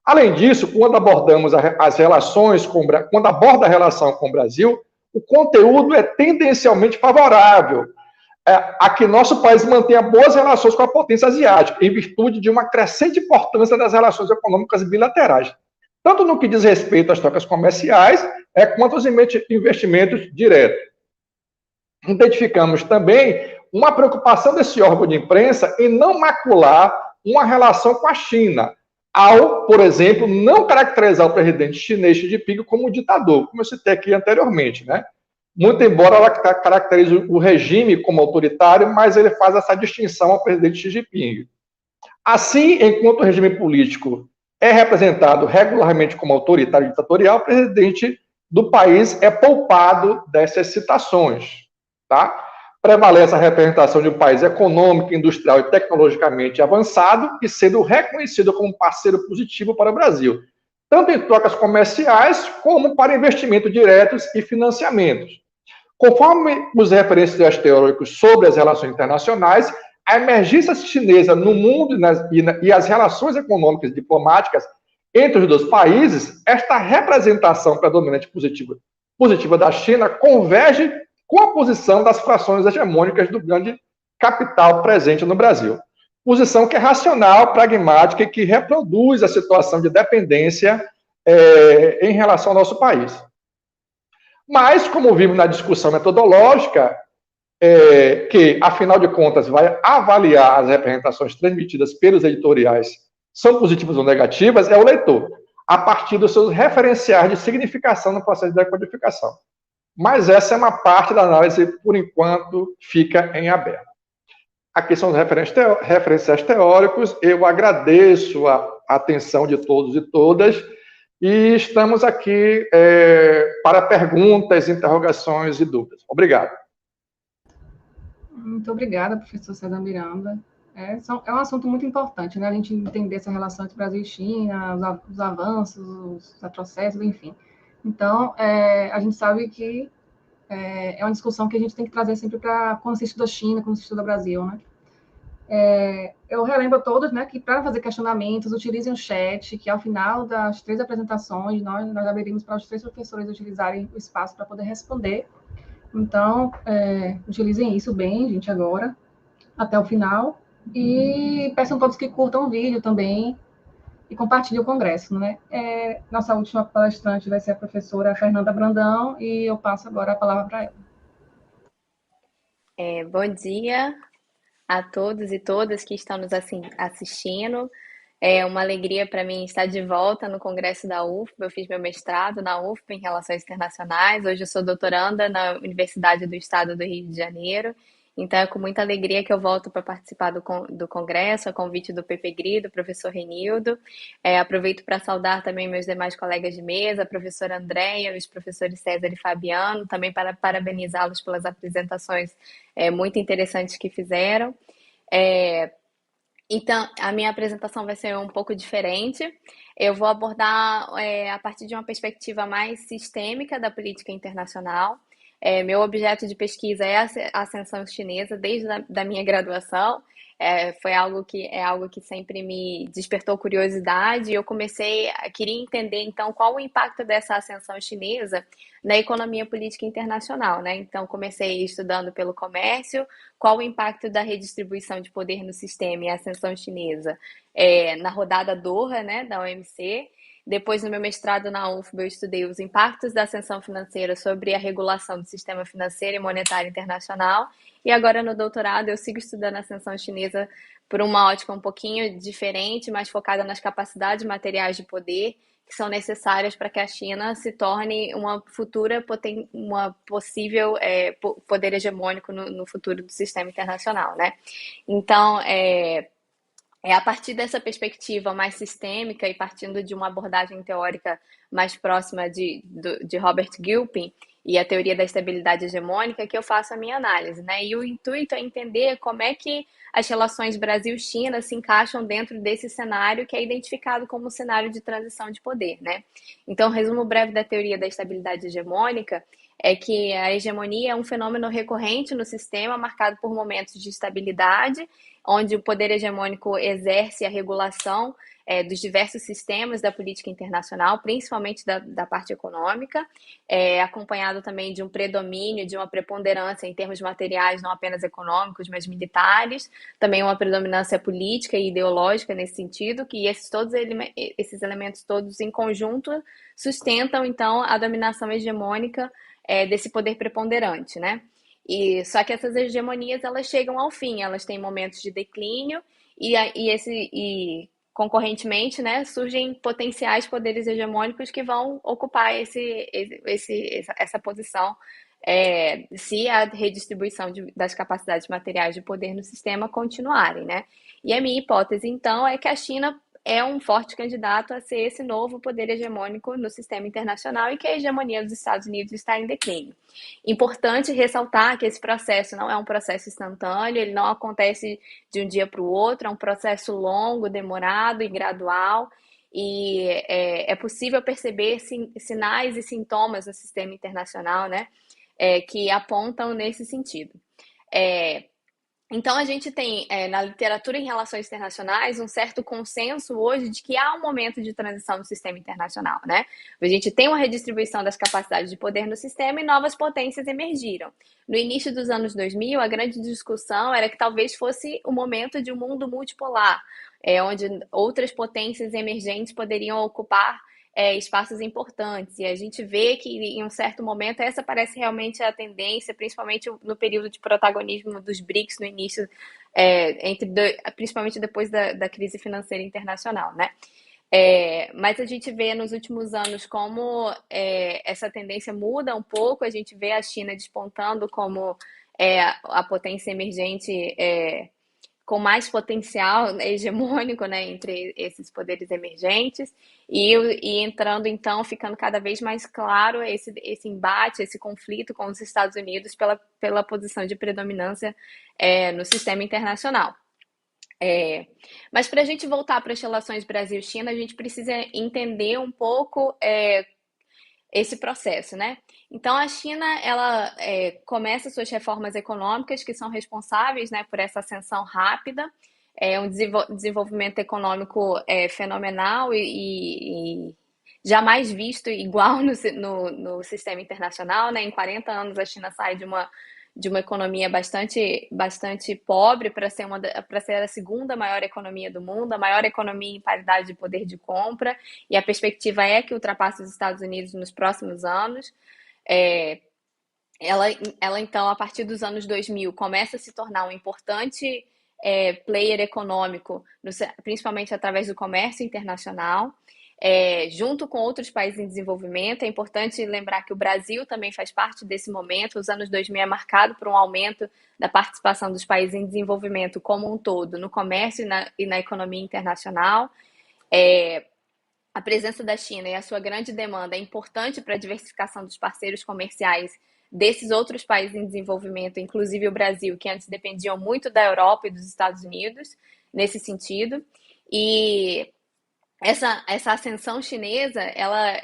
Além disso, quando abordamos as relações quando aborda a relação com o Brasil, o conteúdo é tendencialmente favorável a que nosso país mantenha boas relações com a potência asiática, em virtude de uma crescente importância das relações econômicas bilaterais, tanto no que diz respeito às trocas comerciais, quanto aos investimentos diretos. Identificamos também uma preocupação desse órgão de imprensa em não macular uma relação com a China, ao, por exemplo, não caracterizar o presidente chinês Xi Jinping como um ditador, como eu citei aqui anteriormente, né? Muito embora ela caracterize o regime como autoritário, mas ele faz essa distinção ao presidente Xi Jinping. Assim, enquanto o regime político é representado regularmente como autoritário e ditatorial, o presidente do país é poupado dessas citações, tá? Prevalece a representação de um país econômico, industrial e tecnologicamente avançado e sendo reconhecido como parceiro positivo para o Brasil, tanto em trocas comerciais como para investimentos diretos e financiamentos. Conforme os referenciais teóricos sobre as relações internacionais, a emergência chinesa no mundo e as relações econômicas e diplomáticas entre os dois países, esta representação predominante positiva da China converge com a posição das frações hegemônicas do grande capital presente no Brasil. Posição que é racional, pragmática e que reproduz a situação de dependência em relação ao nosso país. Mas, como vimos na discussão metodológica, que, afinal de contas, vai avaliar as representações transmitidas pelos editoriais, são positivas ou negativas, é o leitor, a partir dos seus referenciais de significação no processo de decodificação. Mas essa é uma parte da análise, por enquanto, fica em aberto. Aqui são os referenciais teóricos. Eu agradeço a atenção de todos e todas e estamos aqui para perguntas, interrogações e dúvidas. Obrigado. Muito obrigada, professor César Miranda. É um assunto muito importante, né? A gente entender essa relação entre Brasil e China, os avanços, os retrocessos, enfim. Então, a gente sabe que é uma discussão que a gente tem que trazer sempre para quando se estuda China, quando se estuda Brasil, né? Eu relembro a todos, né, que para fazer questionamentos, utilizem o chat, que ao final das 3 apresentações, nós abriremos para os 3 professores utilizarem o espaço para poder responder. Então, utilizem isso bem, gente, agora, até o final. E peçam a todos que curtam o vídeo também e compartilhem o congresso, né? Nossa última palestrante vai ser a professora Fernanda Brandão e eu passo agora a palavra para ela. Bom dia a todos e todas que estão nos assistindo. É uma alegria para mim estar de volta no Congresso da UFBA. Eu fiz meu mestrado na UFBA em Relações Internacionais. Hoje eu sou doutoranda na Universidade do Estado do Rio de Janeiro. Então é com muita alegria que eu volto para participar do Congresso, a convite do PPGRI, do professor Renildo. Aproveito para saudar também meus demais colegas de mesa, a professora Andréia, os professores César e Fabiano, também para parabenizá-los pelas apresentações muito interessantes que fizeram. Então, a minha apresentação vai ser um pouco diferente. Eu vou abordar a partir de uma perspectiva mais sistêmica da política internacional. Meu objeto de pesquisa é a ascensão chinesa desde a minha graduação. Foi algo que sempre me despertou curiosidade e eu queria entender, então, qual o impacto dessa ascensão chinesa na economia política internacional, né? Então, comecei estudando pelo comércio, qual o impacto da redistribuição de poder no sistema e a ascensão chinesa na rodada Doha, né, da OMC. Depois, no meu mestrado na UFBA, eu estudei os impactos da ascensão financeira sobre a regulação do sistema financeiro e monetário internacional. E agora, no doutorado, eu sigo estudando a ascensão chinesa por uma ótica um pouquinho diferente, mais focada nas capacidades materiais de poder que são necessárias para que a China se torne uma possível poder hegemônico no futuro do sistema internacional, né? Então, a partir dessa perspectiva mais sistêmica e partindo de uma abordagem teórica mais próxima de Robert Gilpin e a teoria da estabilidade hegemônica que eu faço a minha análise, né? E o intuito é entender como é que as relações Brasil-China se encaixam dentro desse cenário que é identificado como cenário de transição de poder, né? Então, resumo breve da teoria da estabilidade hegemônica é que a hegemonia é um fenômeno recorrente no sistema, marcado por momentos de estabilidade, onde o poder hegemônico exerce a regulação dos diversos sistemas da política internacional, principalmente da parte econômica, acompanhado também de um predomínio, de uma preponderância em termos materiais, não apenas econômicos, mas militares, também uma predominância política e ideológica nesse sentido, que esses elementos todos em conjunto sustentam, então, a dominação hegemônica desse poder preponderante, né? E só que essas hegemonias, elas chegam ao fim, elas têm momentos de declínio e concorrentemente, né, surgem potenciais poderes hegemônicos que vão ocupar essa posição se a redistribuição das capacidades materiais de poder no sistema continuarem, né? E a minha hipótese, então, é que a China é um forte candidato a ser esse novo poder hegemônico no sistema internacional e que a hegemonia dos Estados Unidos está em declínio. Importante ressaltar que esse processo não é um processo instantâneo, ele não acontece de um dia para o outro, é um processo longo, demorado e gradual, e é possível perceber sinais e sintomas no sistema internacional, né, que apontam nesse sentido. Então, a gente tem, na literatura em relações internacionais, um certo consenso hoje de que há um momento de transição no sistema internacional, né? A gente tem uma redistribuição das capacidades de poder no sistema e novas potências emergiram. No início dos anos 2000, a grande discussão era que talvez fosse o momento de um mundo multipolar, onde outras potências emergentes poderiam ocupar espaços importantes, e a gente vê que em um certo momento essa parece realmente a tendência, principalmente no período de protagonismo dos BRICS no início, principalmente depois da crise financeira internacional, né? Mas a gente vê nos últimos anos como essa tendência muda um pouco, a gente vê a China despontando como a potência emergente com mais potencial hegemônico, né, entre esses poderes emergentes, e entrando, então, ficando cada vez mais claro esse embate, esse conflito com os Estados Unidos pela posição de predominância no sistema internacional. Mas para a gente voltar para as relações Brasil-China, a gente precisa entender um pouco esse processo, né? Então, a China, ela começa suas reformas econômicas, que são responsáveis, né, por essa ascensão rápida, um desenvolvimento econômico fenomenal e jamais visto igual no sistema internacional, né? Em 40 anos, a China sai de uma economia bastante pobre para ser a segunda maior economia do mundo, a maior economia em paridade de poder de compra, e a perspectiva é que ultrapasse os Estados Unidos nos próximos anos. Ela então, a partir dos anos 2000, começa a se tornar um importante player econômico, principalmente através do comércio internacional. Junto com outros países em desenvolvimento. É importante lembrar que o Brasil também faz parte desse momento. Os anos 2000 é marcado por um aumento da participação dos países em desenvolvimento como um todo, no comércio e na economia internacional. A presença da China e a sua grande demanda é importante para a diversificação dos parceiros comerciais desses outros países em desenvolvimento, inclusive o Brasil, que antes dependiam muito da Europa e dos Estados Unidos, nesse sentido. E essa ascensão chinesa, ela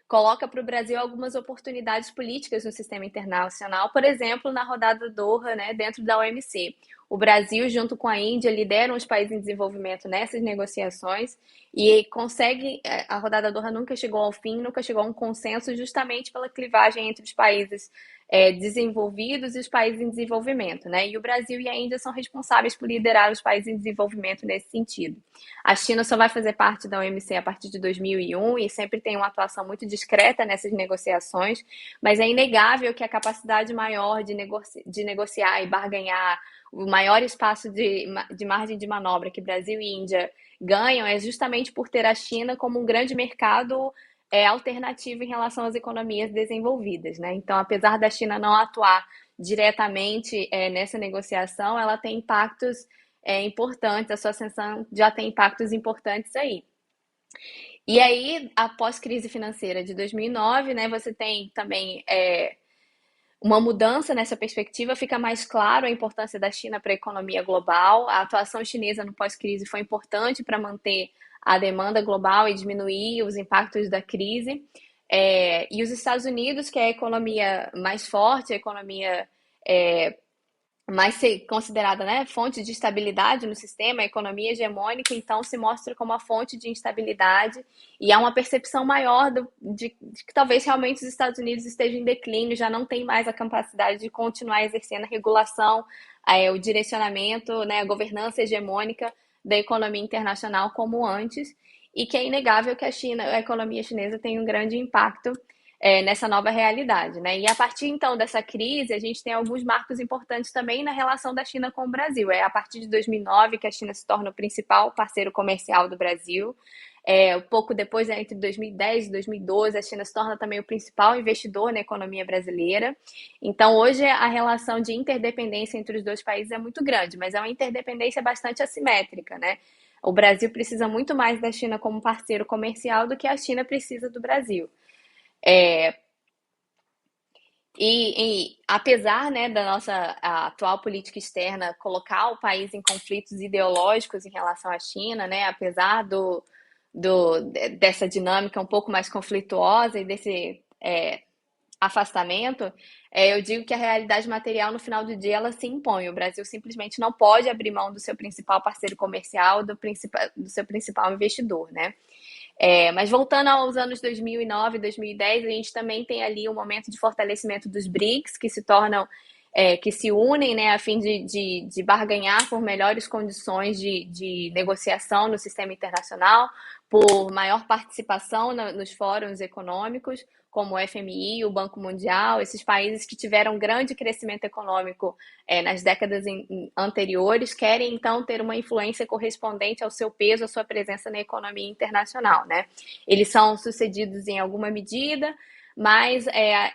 coloca para o Brasil algumas oportunidades políticas no sistema internacional, por exemplo, na rodada Doha, né, dentro da OMC. O Brasil, junto com a Índia, lideram os países em desenvolvimento nessas negociações e consegue. A rodada Doha nunca chegou ao fim, nunca chegou a um consenso, justamente pela clivagem entre os países desenvolvidos e os países em desenvolvimento, né? E o Brasil e a Índia são responsáveis por liderar os países em desenvolvimento nesse sentido. A China só vai fazer parte da OMC a partir de 2001 e sempre tem uma atuação muito discreta nessas negociações, mas é inegável que a capacidade maior de negociar e barganhar, o maior espaço de margem de manobra que Brasil e Índia ganham é justamente por ter a China como um grande mercado alternativo em relação às economias desenvolvidas, né? Então, apesar da China não atuar diretamente nessa negociação, ela tem impactos importantes, a sua ascensão já tem impactos importantes aí. E aí, após crise financeira de 2009, né, você tem também uma mudança nessa perspectiva, fica mais claro a importância da China para a economia global. A atuação chinesa no pós-crise foi importante para manter a demanda global e diminuir os impactos da crise. E os Estados Unidos, que é a economia mais forte, a economia mais considerada, né, fonte de estabilidade no sistema, a economia hegemônica, então se mostra como a fonte de instabilidade, e há uma percepção maior de que talvez realmente os Estados Unidos estejam em declínio, já não tem mais a capacidade de continuar exercendo a regulação, o direcionamento, né, a governança hegemônica da economia internacional como antes, e que é inegável que a economia chinesa tem um grande impacto nessa nova realidade, né? E a partir, então, dessa crise, a gente tem alguns marcos importantes também na relação da China com o Brasil. É a partir de 2009 que a China se torna o principal parceiro comercial do Brasil. Pouco depois, entre 2010 e 2012, a China se torna também o principal investidor na economia brasileira. Então, hoje, a relação de interdependência entre os dois países é muito grande, mas é uma interdependência bastante assimétrica, né? O Brasil precisa muito mais da China como parceiro comercial do que a China precisa do Brasil. E apesar, né, da nossa atual política externa colocar o país em conflitos ideológicos em relação à China, né, apesar dessa dinâmica um pouco mais conflituosa e desse afastamento, eu digo que a realidade material, no final do dia, ela se impõe. O Brasil simplesmente não pode abrir mão do seu principal parceiro comercial, do seu principal investidor, né? Mas voltando aos anos 2009, 2010, a gente também tem ali um momento de fortalecimento dos BRICS, que se tornam, que se unem, né, a fim de barganhar por melhores condições de negociação no sistema internacional, por maior participação nos fóruns econômicos, como o FMI, o Banco Mundial, esses países que tiveram grande crescimento econômico nas décadas anteriores, querem então ter uma influência correspondente ao seu peso, à sua presença na economia internacional, né? Eles são sucedidos em alguma medida, mas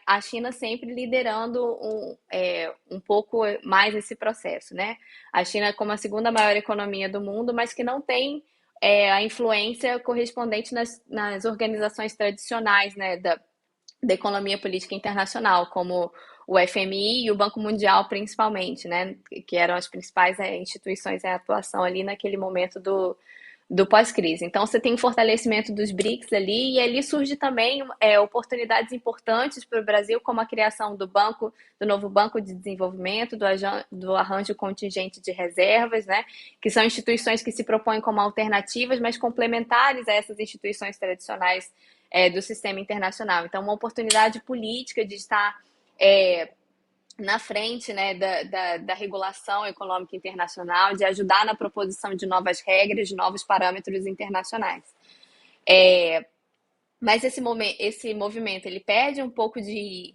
a China sempre liderando um pouco mais esse processo, né? A China como a segunda maior economia do mundo, mas que não tem a influência correspondente nas organizações tradicionais, né, da economia política internacional, como o FMI e o Banco Mundial, principalmente, né, que eram as principais instituições em atuação ali naquele momento do pós-crise. Então, você tem um fortalecimento dos BRICS ali, e ali surge também oportunidades importantes para o Brasil, como a criação do novo Banco de Desenvolvimento, do arranjo contingente de reservas, né, que são instituições que se propõem como alternativas, mas complementares a essas instituições tradicionais do sistema internacional. Então, uma oportunidade política de estar na frente, né, da regulação econômica internacional, de ajudar na proposição de novas regras, de novos parâmetros internacionais. Mas esse movimento ele perde um pouco de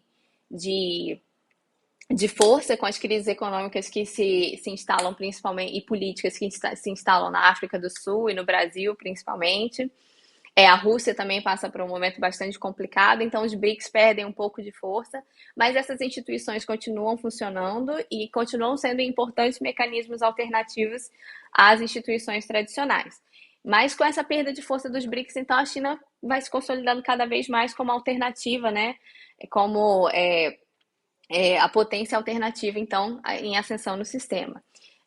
força com as crises econômicas que se instalam principalmente, e políticas que se instalam na África do Sul e no Brasil, principalmente. A Rússia também passa por um momento bastante complicado, então os BRICS perdem um pouco de força, mas essas instituições continuam funcionando e continuam sendo importantes mecanismos alternativos às instituições tradicionais. Mas com essa perda de força dos BRICS, então a China vai se consolidando cada vez mais como alternativa, né? Como a potência alternativa, então, em ascensão no sistema.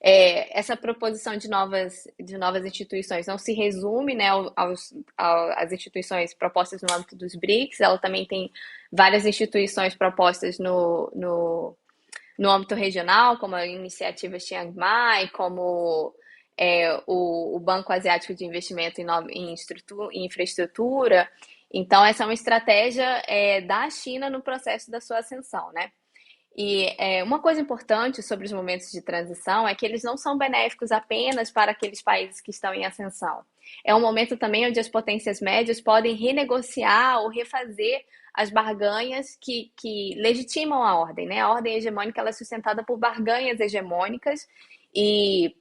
Essa proposição de novas instituições não se resume, né, às instituições propostas no âmbito dos BRICS, ela também tem várias instituições propostas no âmbito regional, como a iniciativa Chiang Mai, como o Banco Asiático de Investimento em Infraestrutura. Então, essa é uma estratégia da China no processo da sua ascensão, né? E uma coisa importante sobre os momentos de transição é que eles não são benéficos apenas para aqueles países que estão em ascensão. É um momento também onde as potências médias podem renegociar ou refazer as barganhas que legitimam a ordem, né? A ordem hegemônica ela é sustentada por barganhas hegemônicas, e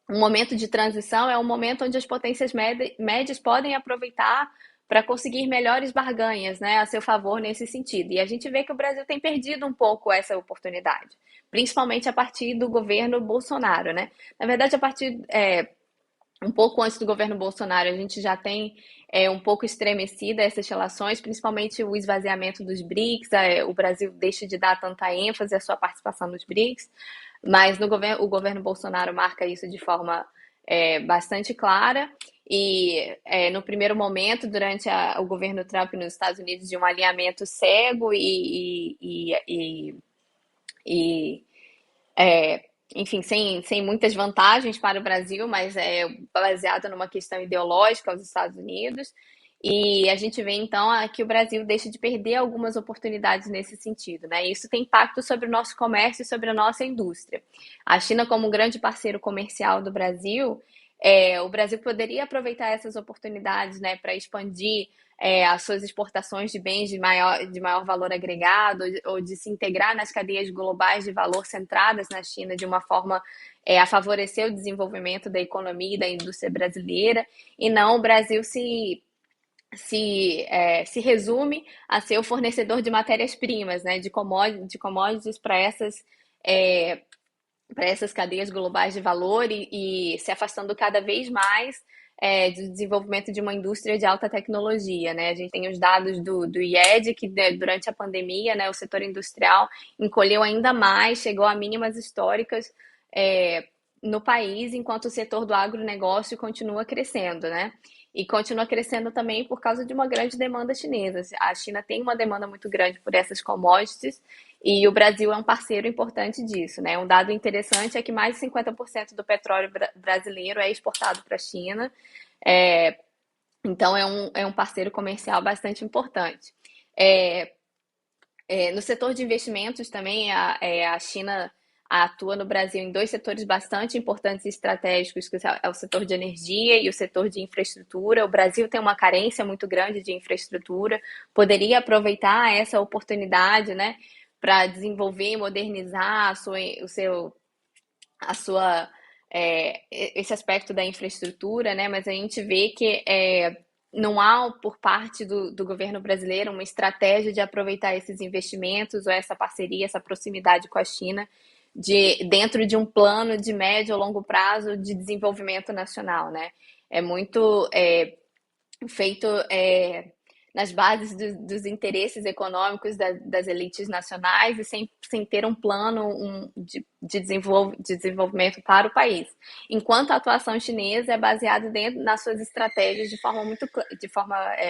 um momento de transição é um momento onde as potências médias podem aproveitar para conseguir melhores barganhas, né, a seu favor nesse sentido. E a gente vê que o Brasil tem perdido um pouco essa oportunidade, principalmente a partir do governo Bolsonaro, né? Na verdade, a partir um pouco antes do governo Bolsonaro, a gente já tem um pouco estremecida essas relações, principalmente o esvaziamento dos BRICS, o Brasil deixa de dar tanta ênfase à sua participação nos BRICS, mas o governo Bolsonaro marca isso de forma bastante clara. e no primeiro momento, durante o governo Trump nos Estados Unidos, de um alinhamento cego e enfim, sem muitas vantagens para o Brasil, mas é baseado numa questão ideológica aos Estados Unidos. E a gente vê, então, que o Brasil deixa de perder algumas oportunidades nesse sentido, né? Isso tem impacto sobre o nosso comércio e sobre a nossa indústria. A China, como um grande parceiro comercial do Brasil, o Brasil poderia aproveitar essas oportunidades, né, para expandir as suas exportações de bens de maior valor agregado, ou de se integrar nas cadeias globais de valor centradas na China de uma forma a favorecer o desenvolvimento da economia e da indústria brasileira, e não o Brasil se resume a ser o fornecedor de matérias-primas, né, de commodities para essas cadeias globais de valor e se afastando cada vez mais do desenvolvimento de uma indústria de alta tecnologia, né? A gente tem os dados do IED, que durante a pandemia, né, o setor industrial encolheu ainda mais, chegou a mínimas históricas no país, enquanto o setor do agronegócio continua crescendo, né? E continua crescendo também por causa de uma grande demanda chinesa. A China tem uma demanda muito grande por essas commodities e o Brasil é um parceiro importante disso, né? Um dado interessante é que mais de 50% do petróleo brasileiro é exportado para a China. Então, é um parceiro comercial bastante importante. No setor de investimentos também, a China atua no Brasil em dois setores bastante importantes e estratégicos, que é o setor de energia e o setor de infraestrutura. O Brasil tem uma carência muito grande de infraestrutura, poderia aproveitar essa oportunidade, né, para desenvolver e modernizar esse aspecto da infraestrutura, né? Mas a gente vê que não há, por parte do governo brasileiro, uma estratégia de aproveitar esses investimentos ou essa parceria, essa proximidade com a China, dentro de um plano de médio ou longo prazo de desenvolvimento nacional, né? É muito feito nas bases dos interesses econômicos das elites nacionais e sem ter um plano de desenvolvimento para o país. Enquanto a atuação chinesa é baseada nas suas estratégias de forma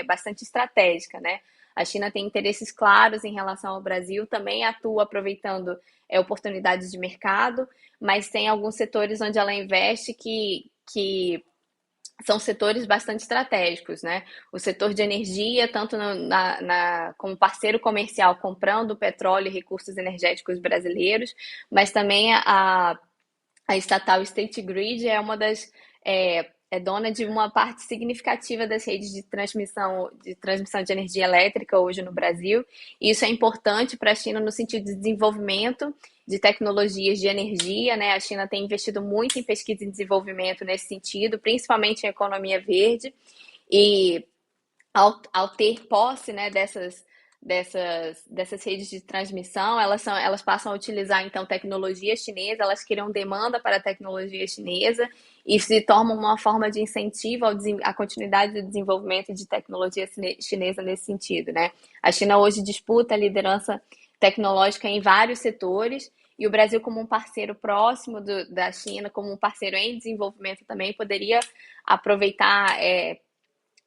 bastante estratégica, né? A China tem interesses claros em relação ao Brasil, também atua aproveitando oportunidades de mercado, mas tem alguns setores onde ela investe que são setores bastante estratégicos, né? O setor de energia, tanto como parceiro comercial, comprando petróleo e recursos energéticos brasileiros, mas também a estatal State Grid é uma das dona de uma parte significativa das redes de transmissão de energia elétrica hoje no Brasil. E isso é importante para a China no sentido de desenvolvimento de tecnologias de energia, né? A China tem investido muito em pesquisa e desenvolvimento nesse sentido, principalmente em economia verde. E ao ter posse, né, dessas redes de transmissão, elas passam a utilizar, então, tecnologia chinesa, elas criam demanda para a tecnologia chinesa e se tornam uma forma de incentivo à continuidade do desenvolvimento de tecnologia chinesa nesse sentido, né? A China hoje disputa a liderança tecnológica em vários setores e o Brasil, como um parceiro próximo da China, como um parceiro em desenvolvimento também, poderia aproveitar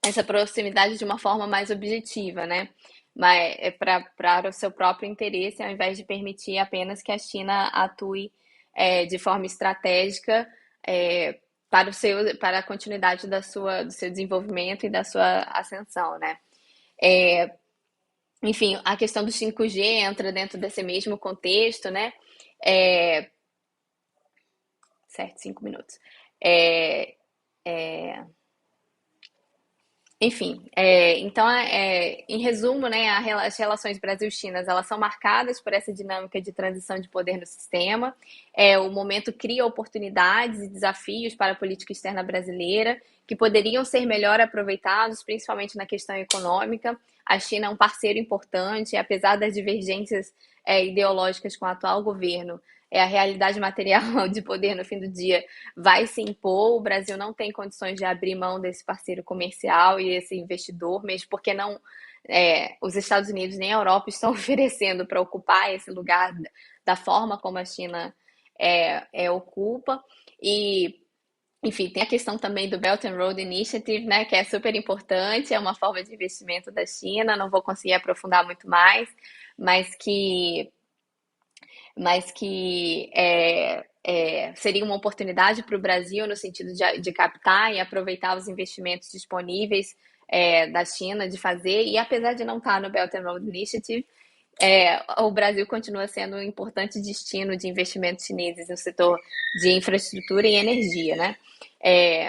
essa proximidade de uma forma mais objetiva, né? Mas para o seu próprio interesse, ao invés de permitir apenas que a China atue de forma estratégica para a continuidade do seu desenvolvimento e da sua ascensão, né? Enfim, a questão do 5G entra dentro desse mesmo contexto, né? Certo, 5 minutos. Enfim, então, em resumo, né, as relações Brasil-China, elas são marcadas por essa dinâmica de transição de poder no sistema. O momento cria oportunidades e desafios para a política externa brasileira que poderiam ser melhor aproveitados, principalmente na questão econômica. A China é um parceiro importante, apesar das divergências ideológicas com o atual governo. A realidade material de poder no fim do dia vai se impor. O Brasil não tem condições de abrir mão desse parceiro comercial e esse investidor, mesmo porque os Estados Unidos nem a Europa estão oferecendo para ocupar esse lugar da forma como a China ocupa. E Enfim, tem a questão também do Belt and Road Initiative, né, que é super importante, é uma forma de investimento da China, não vou conseguir aprofundar muito mais, mas que seria uma oportunidade para o Brasil no sentido de captar e aproveitar os investimentos disponíveis da China de fazer, e apesar de não estar no Belt and Road Initiative, o Brasil continua sendo um importante destino de investimentos chineses no setor de infraestrutura e energia, né?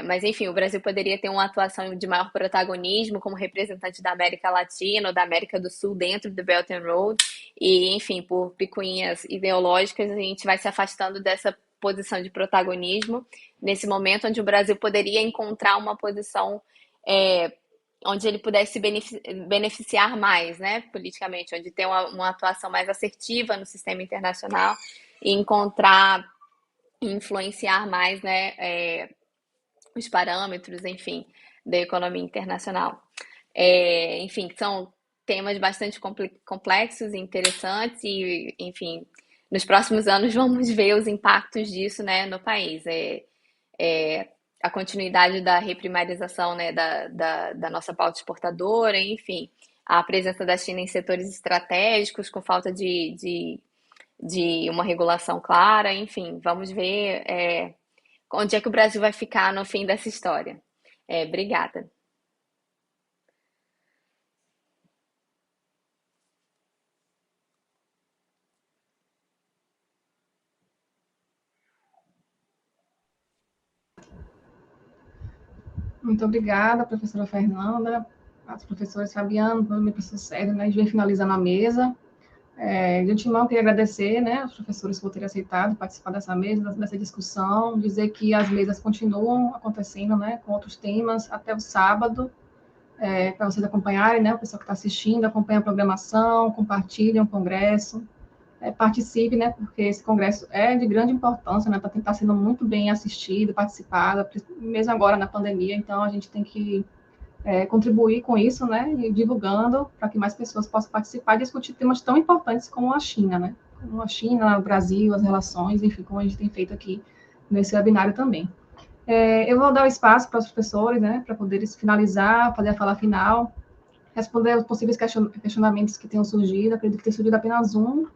Mas, enfim, o Brasil poderia ter uma atuação de maior protagonismo como representante da América Latina ou da América do Sul dentro do Belt and Road e, enfim, por picuinhas ideológicas, a gente vai se afastando dessa posição de protagonismo nesse momento onde o Brasil poderia encontrar uma posição onde ele pudesse beneficiar mais, né, politicamente, onde ter uma atuação mais assertiva no sistema internacional e encontrar e influenciar mais, né, os parâmetros, enfim, da economia internacional. Enfim, são temas bastante complexos e interessantes e, enfim, nos próximos anos vamos ver os impactos disso, né, no país. A continuidade da reprimarização, né, da nossa pauta exportadora, enfim, a presença da China em setores estratégicos com falta de uma regulação clara, enfim, vamos ver onde é que o Brasil vai ficar no fim dessa história. Obrigada. Muito obrigada, professora Fernanda, aos professores Fabiano, meu professor Sérgio, né? A gente vem finalizando a mesa. De antemão, queria agradecer, né, aos professores por terem aceitado participar dessa mesa, dessa discussão, dizer que as mesas continuam acontecendo, né, com outros temas até o sábado, para vocês acompanharem, né, o pessoal que está assistindo, acompanha a programação, compartilhem o congresso, participe, né, porque esse congresso é de grande importância, né, está sendo muito bem assistido, participado, mesmo agora na pandemia, então a gente tem que contribuir com isso, né, e divulgando para que mais pessoas possam participar e discutir temas tão importantes como a China, né, como a China, o Brasil, as relações, enfim, como a gente tem feito aqui nesse webinário também. Eu vou dar o espaço para os professores, né, para poderem finalizar, fazer a fala final, responder os possíveis questionamentos que tenham surgido. Acredito que tenha surgido apenas um,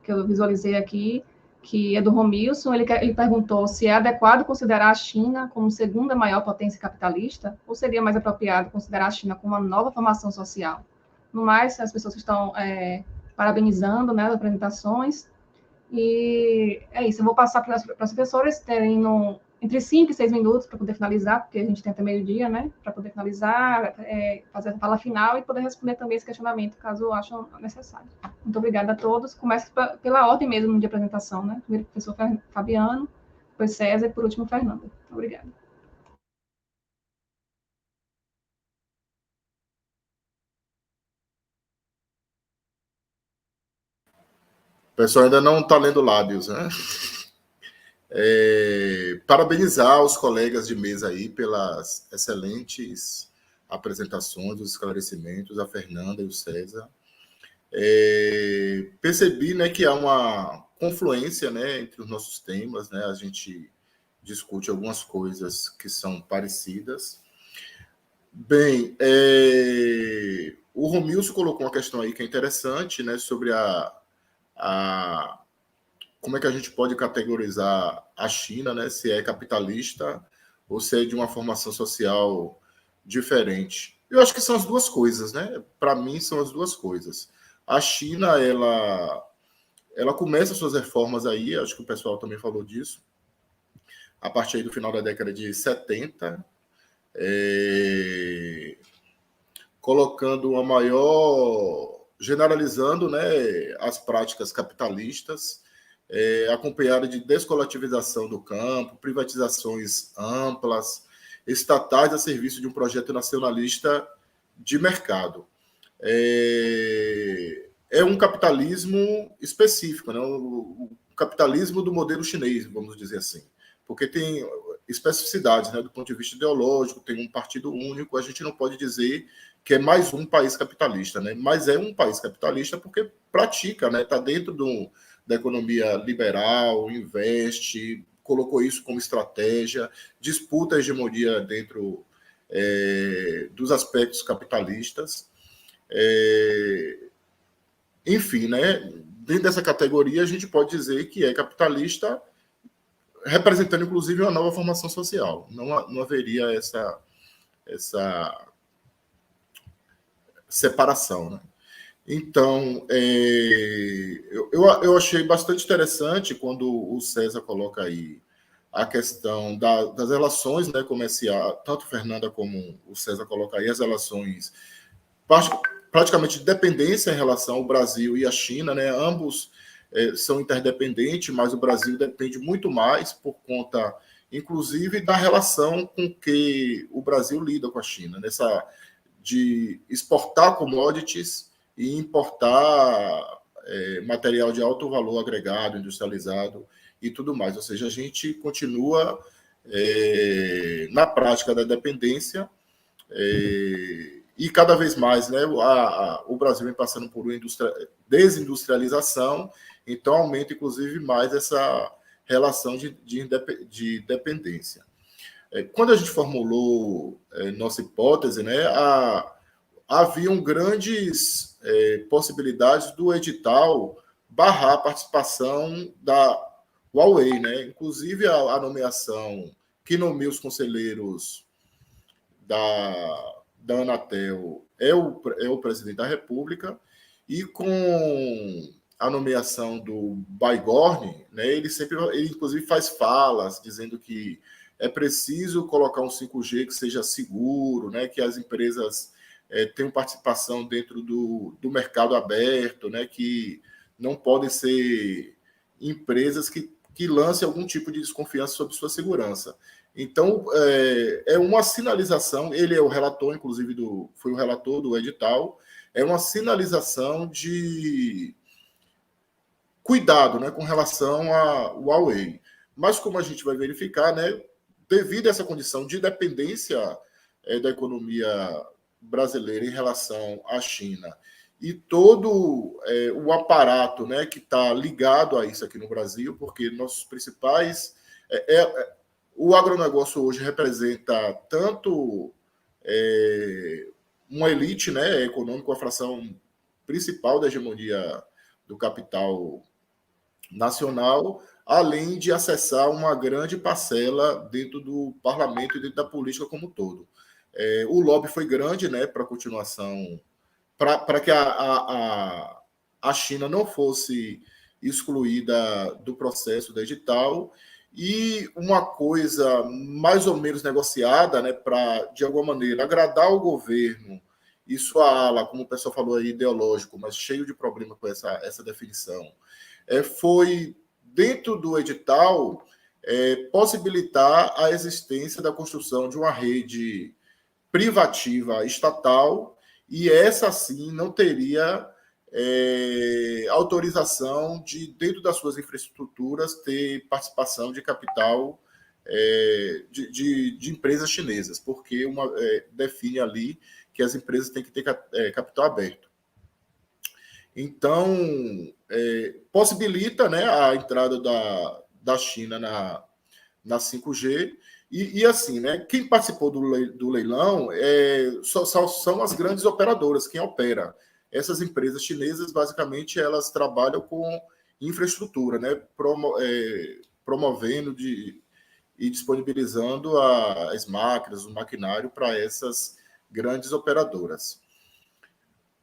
que eu visualizei aqui, que é do Romilson. Ele perguntou se é adequado considerar a China como segunda maior potência capitalista, ou seria mais apropriado considerar a China como uma nova formação social. No mais, as pessoas estão parabenizando, né, as apresentações, e é isso. Eu vou passar para os professores terem entre 5 e 6 minutos para poder finalizar, porque a gente tem até meio-dia, né, para poder finalizar, fazer a fala final e poder responder também esse questionamento, caso acham necessário. Muito obrigada a todos. Começo pela ordem mesmo de apresentação, né? Primeiro o professor Fabiano, depois César e, por último, Fernanda. Obrigada. O pessoal ainda não está lendo lábios, né? Parabenizar os colegas de mesa aí pelas excelentes apresentações, os esclarecimentos, a Fernanda e o César. Percebi, né, que há uma confluência, né, entre os nossos temas, né, a gente discute algumas coisas que são parecidas. Bem, o Romilson colocou uma questão aí que é interessante, né, sobre como é que a gente pode categorizar a China, né, se é capitalista ou se é de uma formação social diferente. Eu acho que são as duas coisas, né? Para mim, são as duas coisas. A China, ela começa suas reformas aí, acho que o pessoal também falou disso, a partir aí do final da década de 70, colocando uma maior, generalizando, né, as práticas capitalistas, acompanhada de descoletivização do campo, privatizações amplas, estatais a serviço de um projeto nacionalista de mercado. É um capitalismo específico, né? O capitalismo do modelo chinês, vamos dizer assim, porque tem especificidades, né? Do ponto de vista ideológico, tem um partido único, a gente não pode dizer que é mais um país capitalista, né? Mas é um país capitalista porque pratica, né? Está dentro da economia liberal, investe, colocou isso como estratégia, disputa a hegemonia dentro dos aspectos capitalistas. Enfim, né, dentro dessa categoria, a gente pode dizer que é capitalista, representando, inclusive, uma nova formação social. Não haveria essa separação, né? Então, eu achei bastante interessante quando o César coloca aí a questão das relações, né, comerciais, tanto Fernanda como o César coloca aí as relações praticamente de dependência em relação ao Brasil e à China, né? Ambos são interdependentes, mas o Brasil depende muito mais por conta, inclusive, da relação com que o Brasil lida com a China, de exportar commodities e importar material de alto valor agregado, industrializado e tudo mais. Ou seja, a gente continua na prática da dependência e cada vez mais, né, o Brasil vem passando por uma desindustrialização, então aumenta, inclusive, mais essa relação de dependência. Quando a gente formulou nossa hipótese, né, haviam grandes possibilidades do edital barrar a participação da Huawei, né? Inclusive a nomeação que nomeia os conselheiros da Anatel é o presidente da República, e com a nomeação do Baigorne, né, ele inclusive faz falas dizendo que é preciso colocar um 5G que seja seguro, né, que as empresas tenham participação dentro do mercado aberto, né, que não podem ser empresas que lancem algum tipo de desconfiança sobre sua segurança. Então, é uma sinalização, ele é o relator, inclusive, foi o relator do edital, é uma sinalização de cuidado, né, com relação à Huawei. Mas, como a gente vai verificar, né, devido a essa condição de dependência da economia brasileira em relação à China e todo o aparato, né, que está ligado a isso aqui no Brasil, porque nossos principais... o agronegócio hoje representa tanto uma elite, né, econômica, a fração principal da hegemonia do capital nacional, além de acessar uma grande parcela dentro do parlamento e dentro da política como um todo. O lobby foi grande, né, para a continuação, para que a China não fosse excluída do processo do edital, e uma coisa mais ou menos negociada, né, para, de alguma maneira, agradar o governo e sua ala, como o pessoal falou aí, ideológico, mas cheio de problema com essa definição, foi, dentro do edital, possibilitar a existência da construção de uma rede privativa estatal, e essa, sim, não teria autorização de, dentro das suas infraestruturas, ter participação de capital de empresas chinesas, porque define ali que as empresas têm que ter capital aberto. Então, possibilita, né, a entrada da China na 5G, e assim, né, quem participou do leilão são as grandes operadoras, quem opera. Essas empresas chinesas, basicamente, elas trabalham com infraestrutura, né, promovendo e disponibilizando as máquinas, o maquinário para essas grandes operadoras.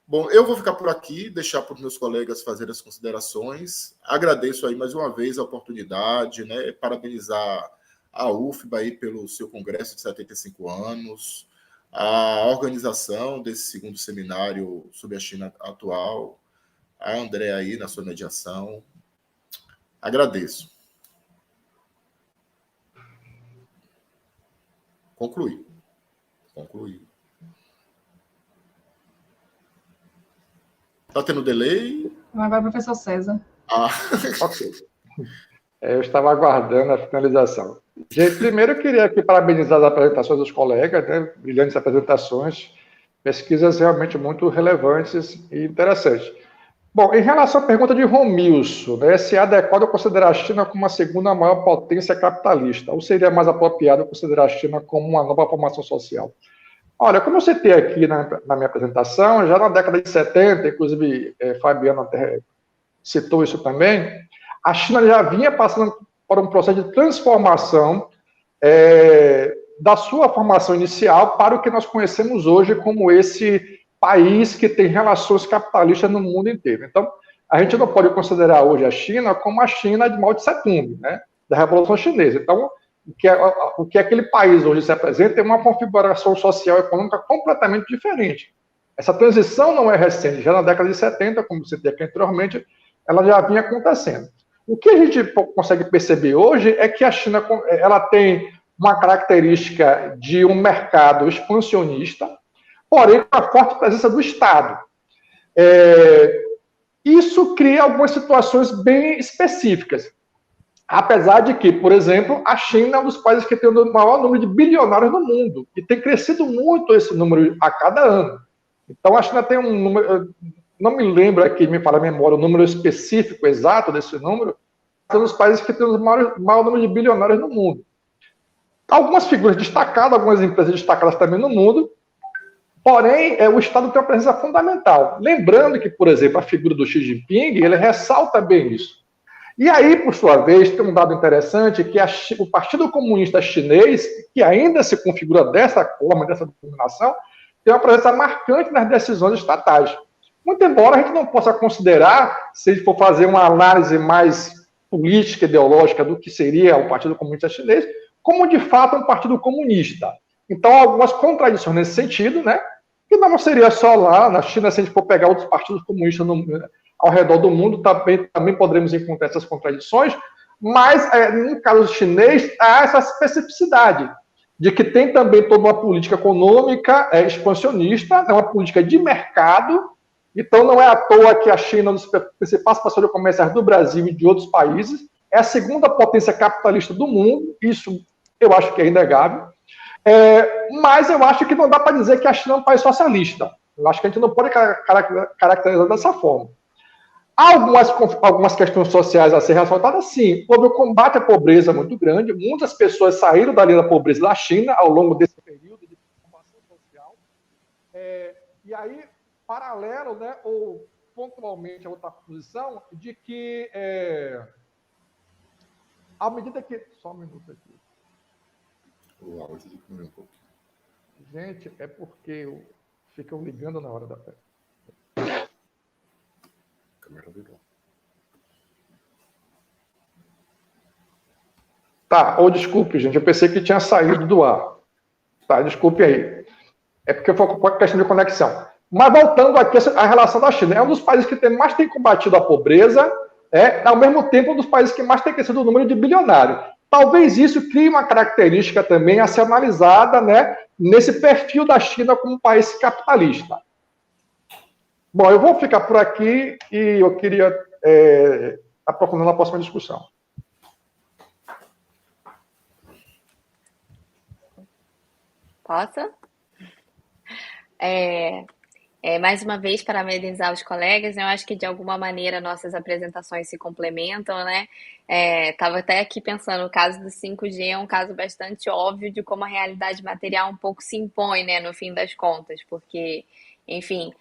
Bom, eu vou ficar por aqui, deixar para os meus colegas fazerem as considerações. Agradeço aí mais uma vez a oportunidade, né, parabenizar a UFBA aí pelo seu congresso de 75 anos, a organização desse segundo seminário sobre a China atual, a André aí na sua mediação. Agradeço. Concluí. Está tendo delay? Agora, professor César. Ok. Eu estava aguardando a finalização. Gente, primeiro eu queria aqui parabenizar as apresentações dos colegas, né? Brilhantes apresentações, pesquisas realmente muito relevantes e interessantes. Bom, em relação à pergunta de Romilson, né, se é adequado considerar a China como a segunda maior potência capitalista, ou seria mais apropriado considerar a China como uma nova formação social? Olha, como eu citei aqui na minha apresentação, já na década de 70, inclusive Fabiano até citou isso também, a China já vinha passando por um processo de transformação da sua formação inicial para o que nós conhecemos hoje como esse país que tem relações capitalistas no mundo inteiro. Então, a gente não pode considerar hoje a China como a China de Mao Tse Tung, né, da Revolução Chinesa. Então, o que aquele país hoje se apresenta é uma configuração social e econômica completamente diferente. Essa transição não é recente, já na década de 70, como você disse aqui anteriormente, ela já vinha acontecendo. O que a gente consegue perceber hoje é que a China ela tem uma característica de um mercado expansionista, porém com a forte presença do Estado. Isso cria algumas situações bem específicas. Apesar de que, por exemplo, a China é um dos países que tem o maior número de bilionários no mundo, e tem crescido muito esse número a cada ano. Então, a China tem um número, não me lembro aqui, me fala a memória, o número específico exato desse número, é um dos países que tem o maior número de bilionários no mundo. Algumas figuras destacadas, algumas empresas destacadas também no mundo, porém, o Estado tem uma presença fundamental. Lembrando que, por exemplo, a figura do Xi Jinping, ele ressalta bem isso. E aí, por sua vez, tem um dado interessante que o Partido Comunista Chinês, que ainda se configura dessa forma, dessa denominação, tem uma presença marcante nas decisões estatais. Muito embora a gente não possa considerar, se a gente for fazer uma análise mais política, ideológica do que seria o Partido Comunista Chinês, como de fato um partido comunista. Então, algumas contradições nesse sentido, né? Que não seria só lá na China, se a gente for pegar outros partidos comunistas ao redor do mundo, também poderemos encontrar essas contradições, mas no caso chinês, há essa especificidade de que tem também toda uma política econômica expansionista, é uma política de mercado. Então, não é à toa que a China, um dos principais parceiros comerciais do Brasil e de outros países, é a segunda potência capitalista do mundo, isso eu acho que é inegável, mas eu acho que não dá para dizer que a China é um país socialista. Eu acho que a gente não pode caracterizar dessa forma. Há algumas questões sociais a ser ressaltadas, sim. Houve um combate à pobreza muito grande, muitas pessoas saíram da linha da pobreza da China ao longo desse período de transformação social. E aí, paralelo, né, ou pontualmente a outra posição, de que, à medida que... Só um minuto aqui. O áudio diminuiu um pouco. Gente, é porque ficam ligando na hora da festa. A câmera virou. Tá, ou desculpe, gente, eu pensei que tinha saído do ar. Tá, desculpe aí. É porque foi uma questão de conexão. Mas voltando aqui à relação da China, é um dos países que mais tem combatido a pobreza, ao mesmo tempo um dos países que mais tem crescido o número de bilionários. Talvez isso crie uma característica também a ser analisada, né, nesse perfil da China como um país capitalista. Bom, eu vou ficar por aqui e eu queria aprofundar na próxima discussão. Posso? Mais uma vez, parabenizar os colegas, eu acho que de alguma maneira nossas apresentações se complementam, né? Estava até aqui pensando, o caso do 5G é um caso bastante óbvio de como a realidade material um pouco se impõe, né, no fim das contas, porque, enfim,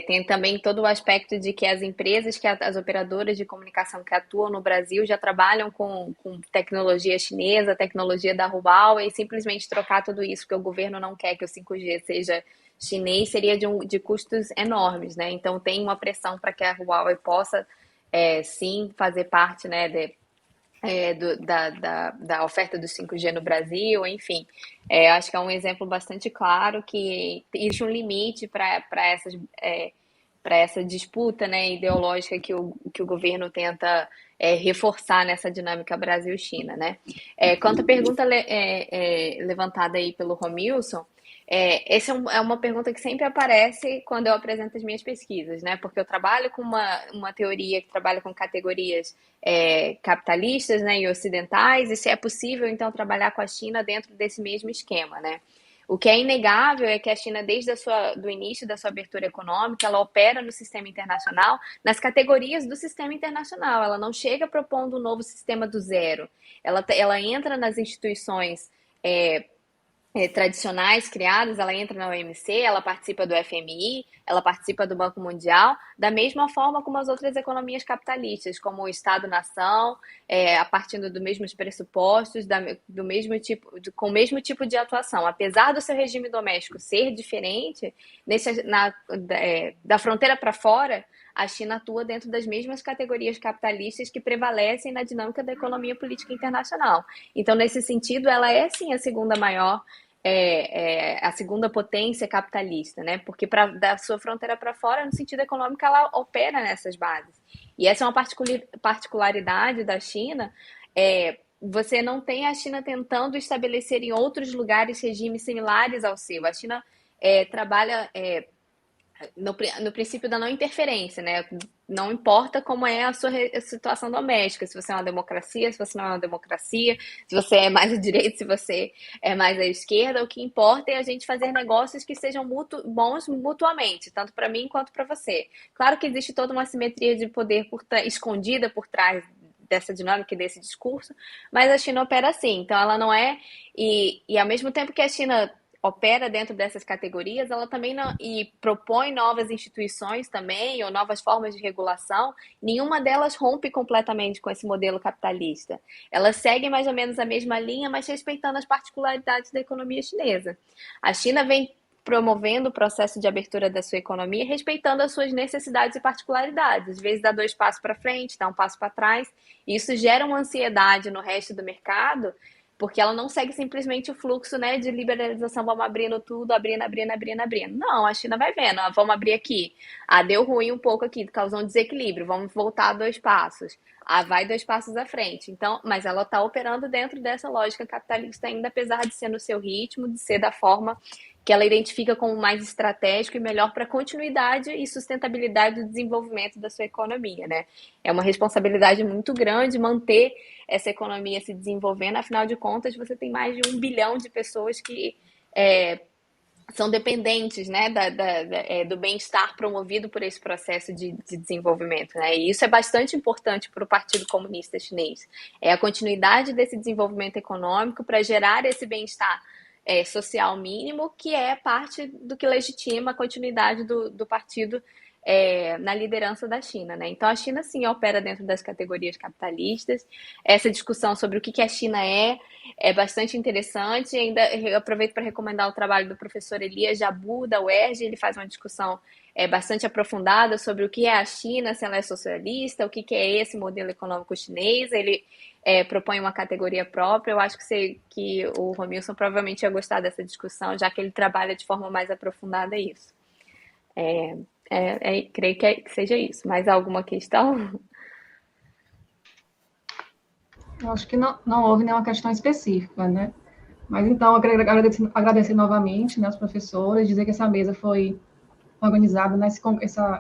tem também todo o aspecto de que as empresas, as operadoras de comunicação que atuam no Brasil já trabalham com tecnologia chinesa, tecnologia da Huawei, e simplesmente trocar tudo isso, porque o governo não quer que o 5G seja chinês, seria de custos enormes, né? Então tem uma pressão para que a Huawei possa, sim, fazer parte, né, da oferta do 5G no Brasil, enfim. Acho que é um exemplo bastante claro que existe um limite para essa disputa, né, ideológica que o governo tenta reforçar nessa dinâmica Brasil-China, né? Quanto à pergunta levantada aí pelo Romilson, essa é uma pergunta que sempre aparece quando eu apresento as minhas pesquisas, né? Porque eu trabalho com uma teoria que trabalha com categorias capitalistas, né, e ocidentais, e se é possível, então, trabalhar com a China dentro desse mesmo esquema, né? O que é inegável é que a China, desde do início da sua abertura econômica, ela opera no sistema internacional, nas categorias do sistema internacional. Ela não chega propondo um novo sistema do zero. Ela entra nas instituições tradicionais criadas, ela entra na OMC, ela participa do FMI, ela participa do Banco Mundial, da mesma forma como as outras economias capitalistas, como o Estado-nação, a partir dos mesmos pressupostos, com o mesmo tipo de atuação. Apesar do seu regime doméstico ser diferente, da fronteira para fora, a China atua dentro das mesmas categorias capitalistas que prevalecem na dinâmica da economia política internacional. Então, nesse sentido, ela é, sim, a segunda maior, a segunda potência capitalista, né? Porque da sua fronteira para fora, no sentido econômico, ela opera nessas bases. E essa é uma particularidade da China. Você não tem a China tentando estabelecer em outros lugares regimes similares ao seu. A China trabalha no princípio da não interferência, né? Não importa como é a sua situação doméstica, se você é uma democracia, se você não é uma democracia, se você é mais à direita, se você é mais à esquerda, o que importa é a gente fazer negócios que sejam bons mutuamente, tanto para mim quanto para você. Claro que existe toda uma simetria de poder escondida por trás dessa dinâmica e desse discurso, mas a China opera assim, então ela não é... E ao mesmo tempo que a China opera dentro dessas categorias, ela também não, e propõe novas instituições também, ou novas formas de regulação, nenhuma delas rompe completamente com esse modelo capitalista. Elas seguem mais ou menos a mesma linha, mas respeitando as particularidades da economia chinesa. A China vem promovendo o processo de abertura da sua economia, respeitando as suas necessidades e particularidades. Às vezes dá 2 passos para frente, dá 1 passo para trás, e isso gera uma ansiedade no resto do mercado, porque ela não segue simplesmente o fluxo, né, de liberalização, vamos abrindo tudo, abrindo. Não, a China vai vendo, vamos abrir aqui. Deu ruim um pouco aqui, causou um desequilíbrio, vamos voltar 2 passos. Vai 2 passos à frente. Então, mas ela está operando dentro dessa lógica capitalista ainda, apesar de ser no seu ritmo, de ser da forma que ela identifica como mais estratégico e melhor para a continuidade e sustentabilidade do desenvolvimento da sua economia, né? É uma responsabilidade muito grande manter essa economia se desenvolvendo, afinal de contas, você tem mais de 1 bilhão de pessoas que são dependentes, né, do bem-estar promovido por esse processo de desenvolvimento, né? E isso é bastante importante para o Partido Comunista Chinês. É a continuidade desse desenvolvimento econômico para gerar esse bem-estar social mínimo, que é parte do que legitima a continuidade do partido na liderança da China, né? Então, a China, sim, opera dentro das categorias capitalistas. Essa discussão sobre o que a China é bastante interessante. Ainda eu aproveito para recomendar o trabalho do professor Elias Jabu, da UERJ. Ele faz uma discussão bastante aprofundada sobre o que é a China, se ela é socialista, o que é esse modelo econômico chinês. Ele propõe uma categoria própria. Eu acho que o Romilson provavelmente ia gostar dessa discussão, já que ele trabalha de forma mais aprofundada isso. Creio que seja isso. Mais alguma questão? Eu acho que não houve nenhuma questão específica, né? Mas então, eu queria agradecer novamente, né, aos professores, dizer que essa mesa foi organizada, esse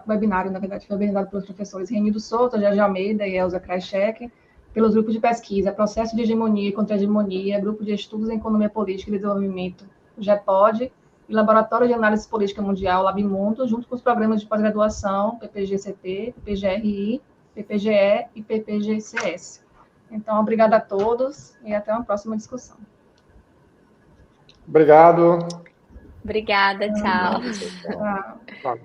webinário, na verdade, foi organizado pelos professores Renildo Souto, Jorge Almeida e Elza Krajcek, pelos grupos de pesquisa, Processo de Hegemonia e Contra-Hegemonia, Grupo de Estudos em Economia Política e Desenvolvimento, o GEPOD, e Laboratório de Análise Política Mundial, LabMundo, junto com os programas de pós-graduação, PPG-CT, PPGRI, PPGE e PPGCS. Então, obrigada a todos e até uma próxima discussão. Obrigado. Obrigada, tchau. Tchau.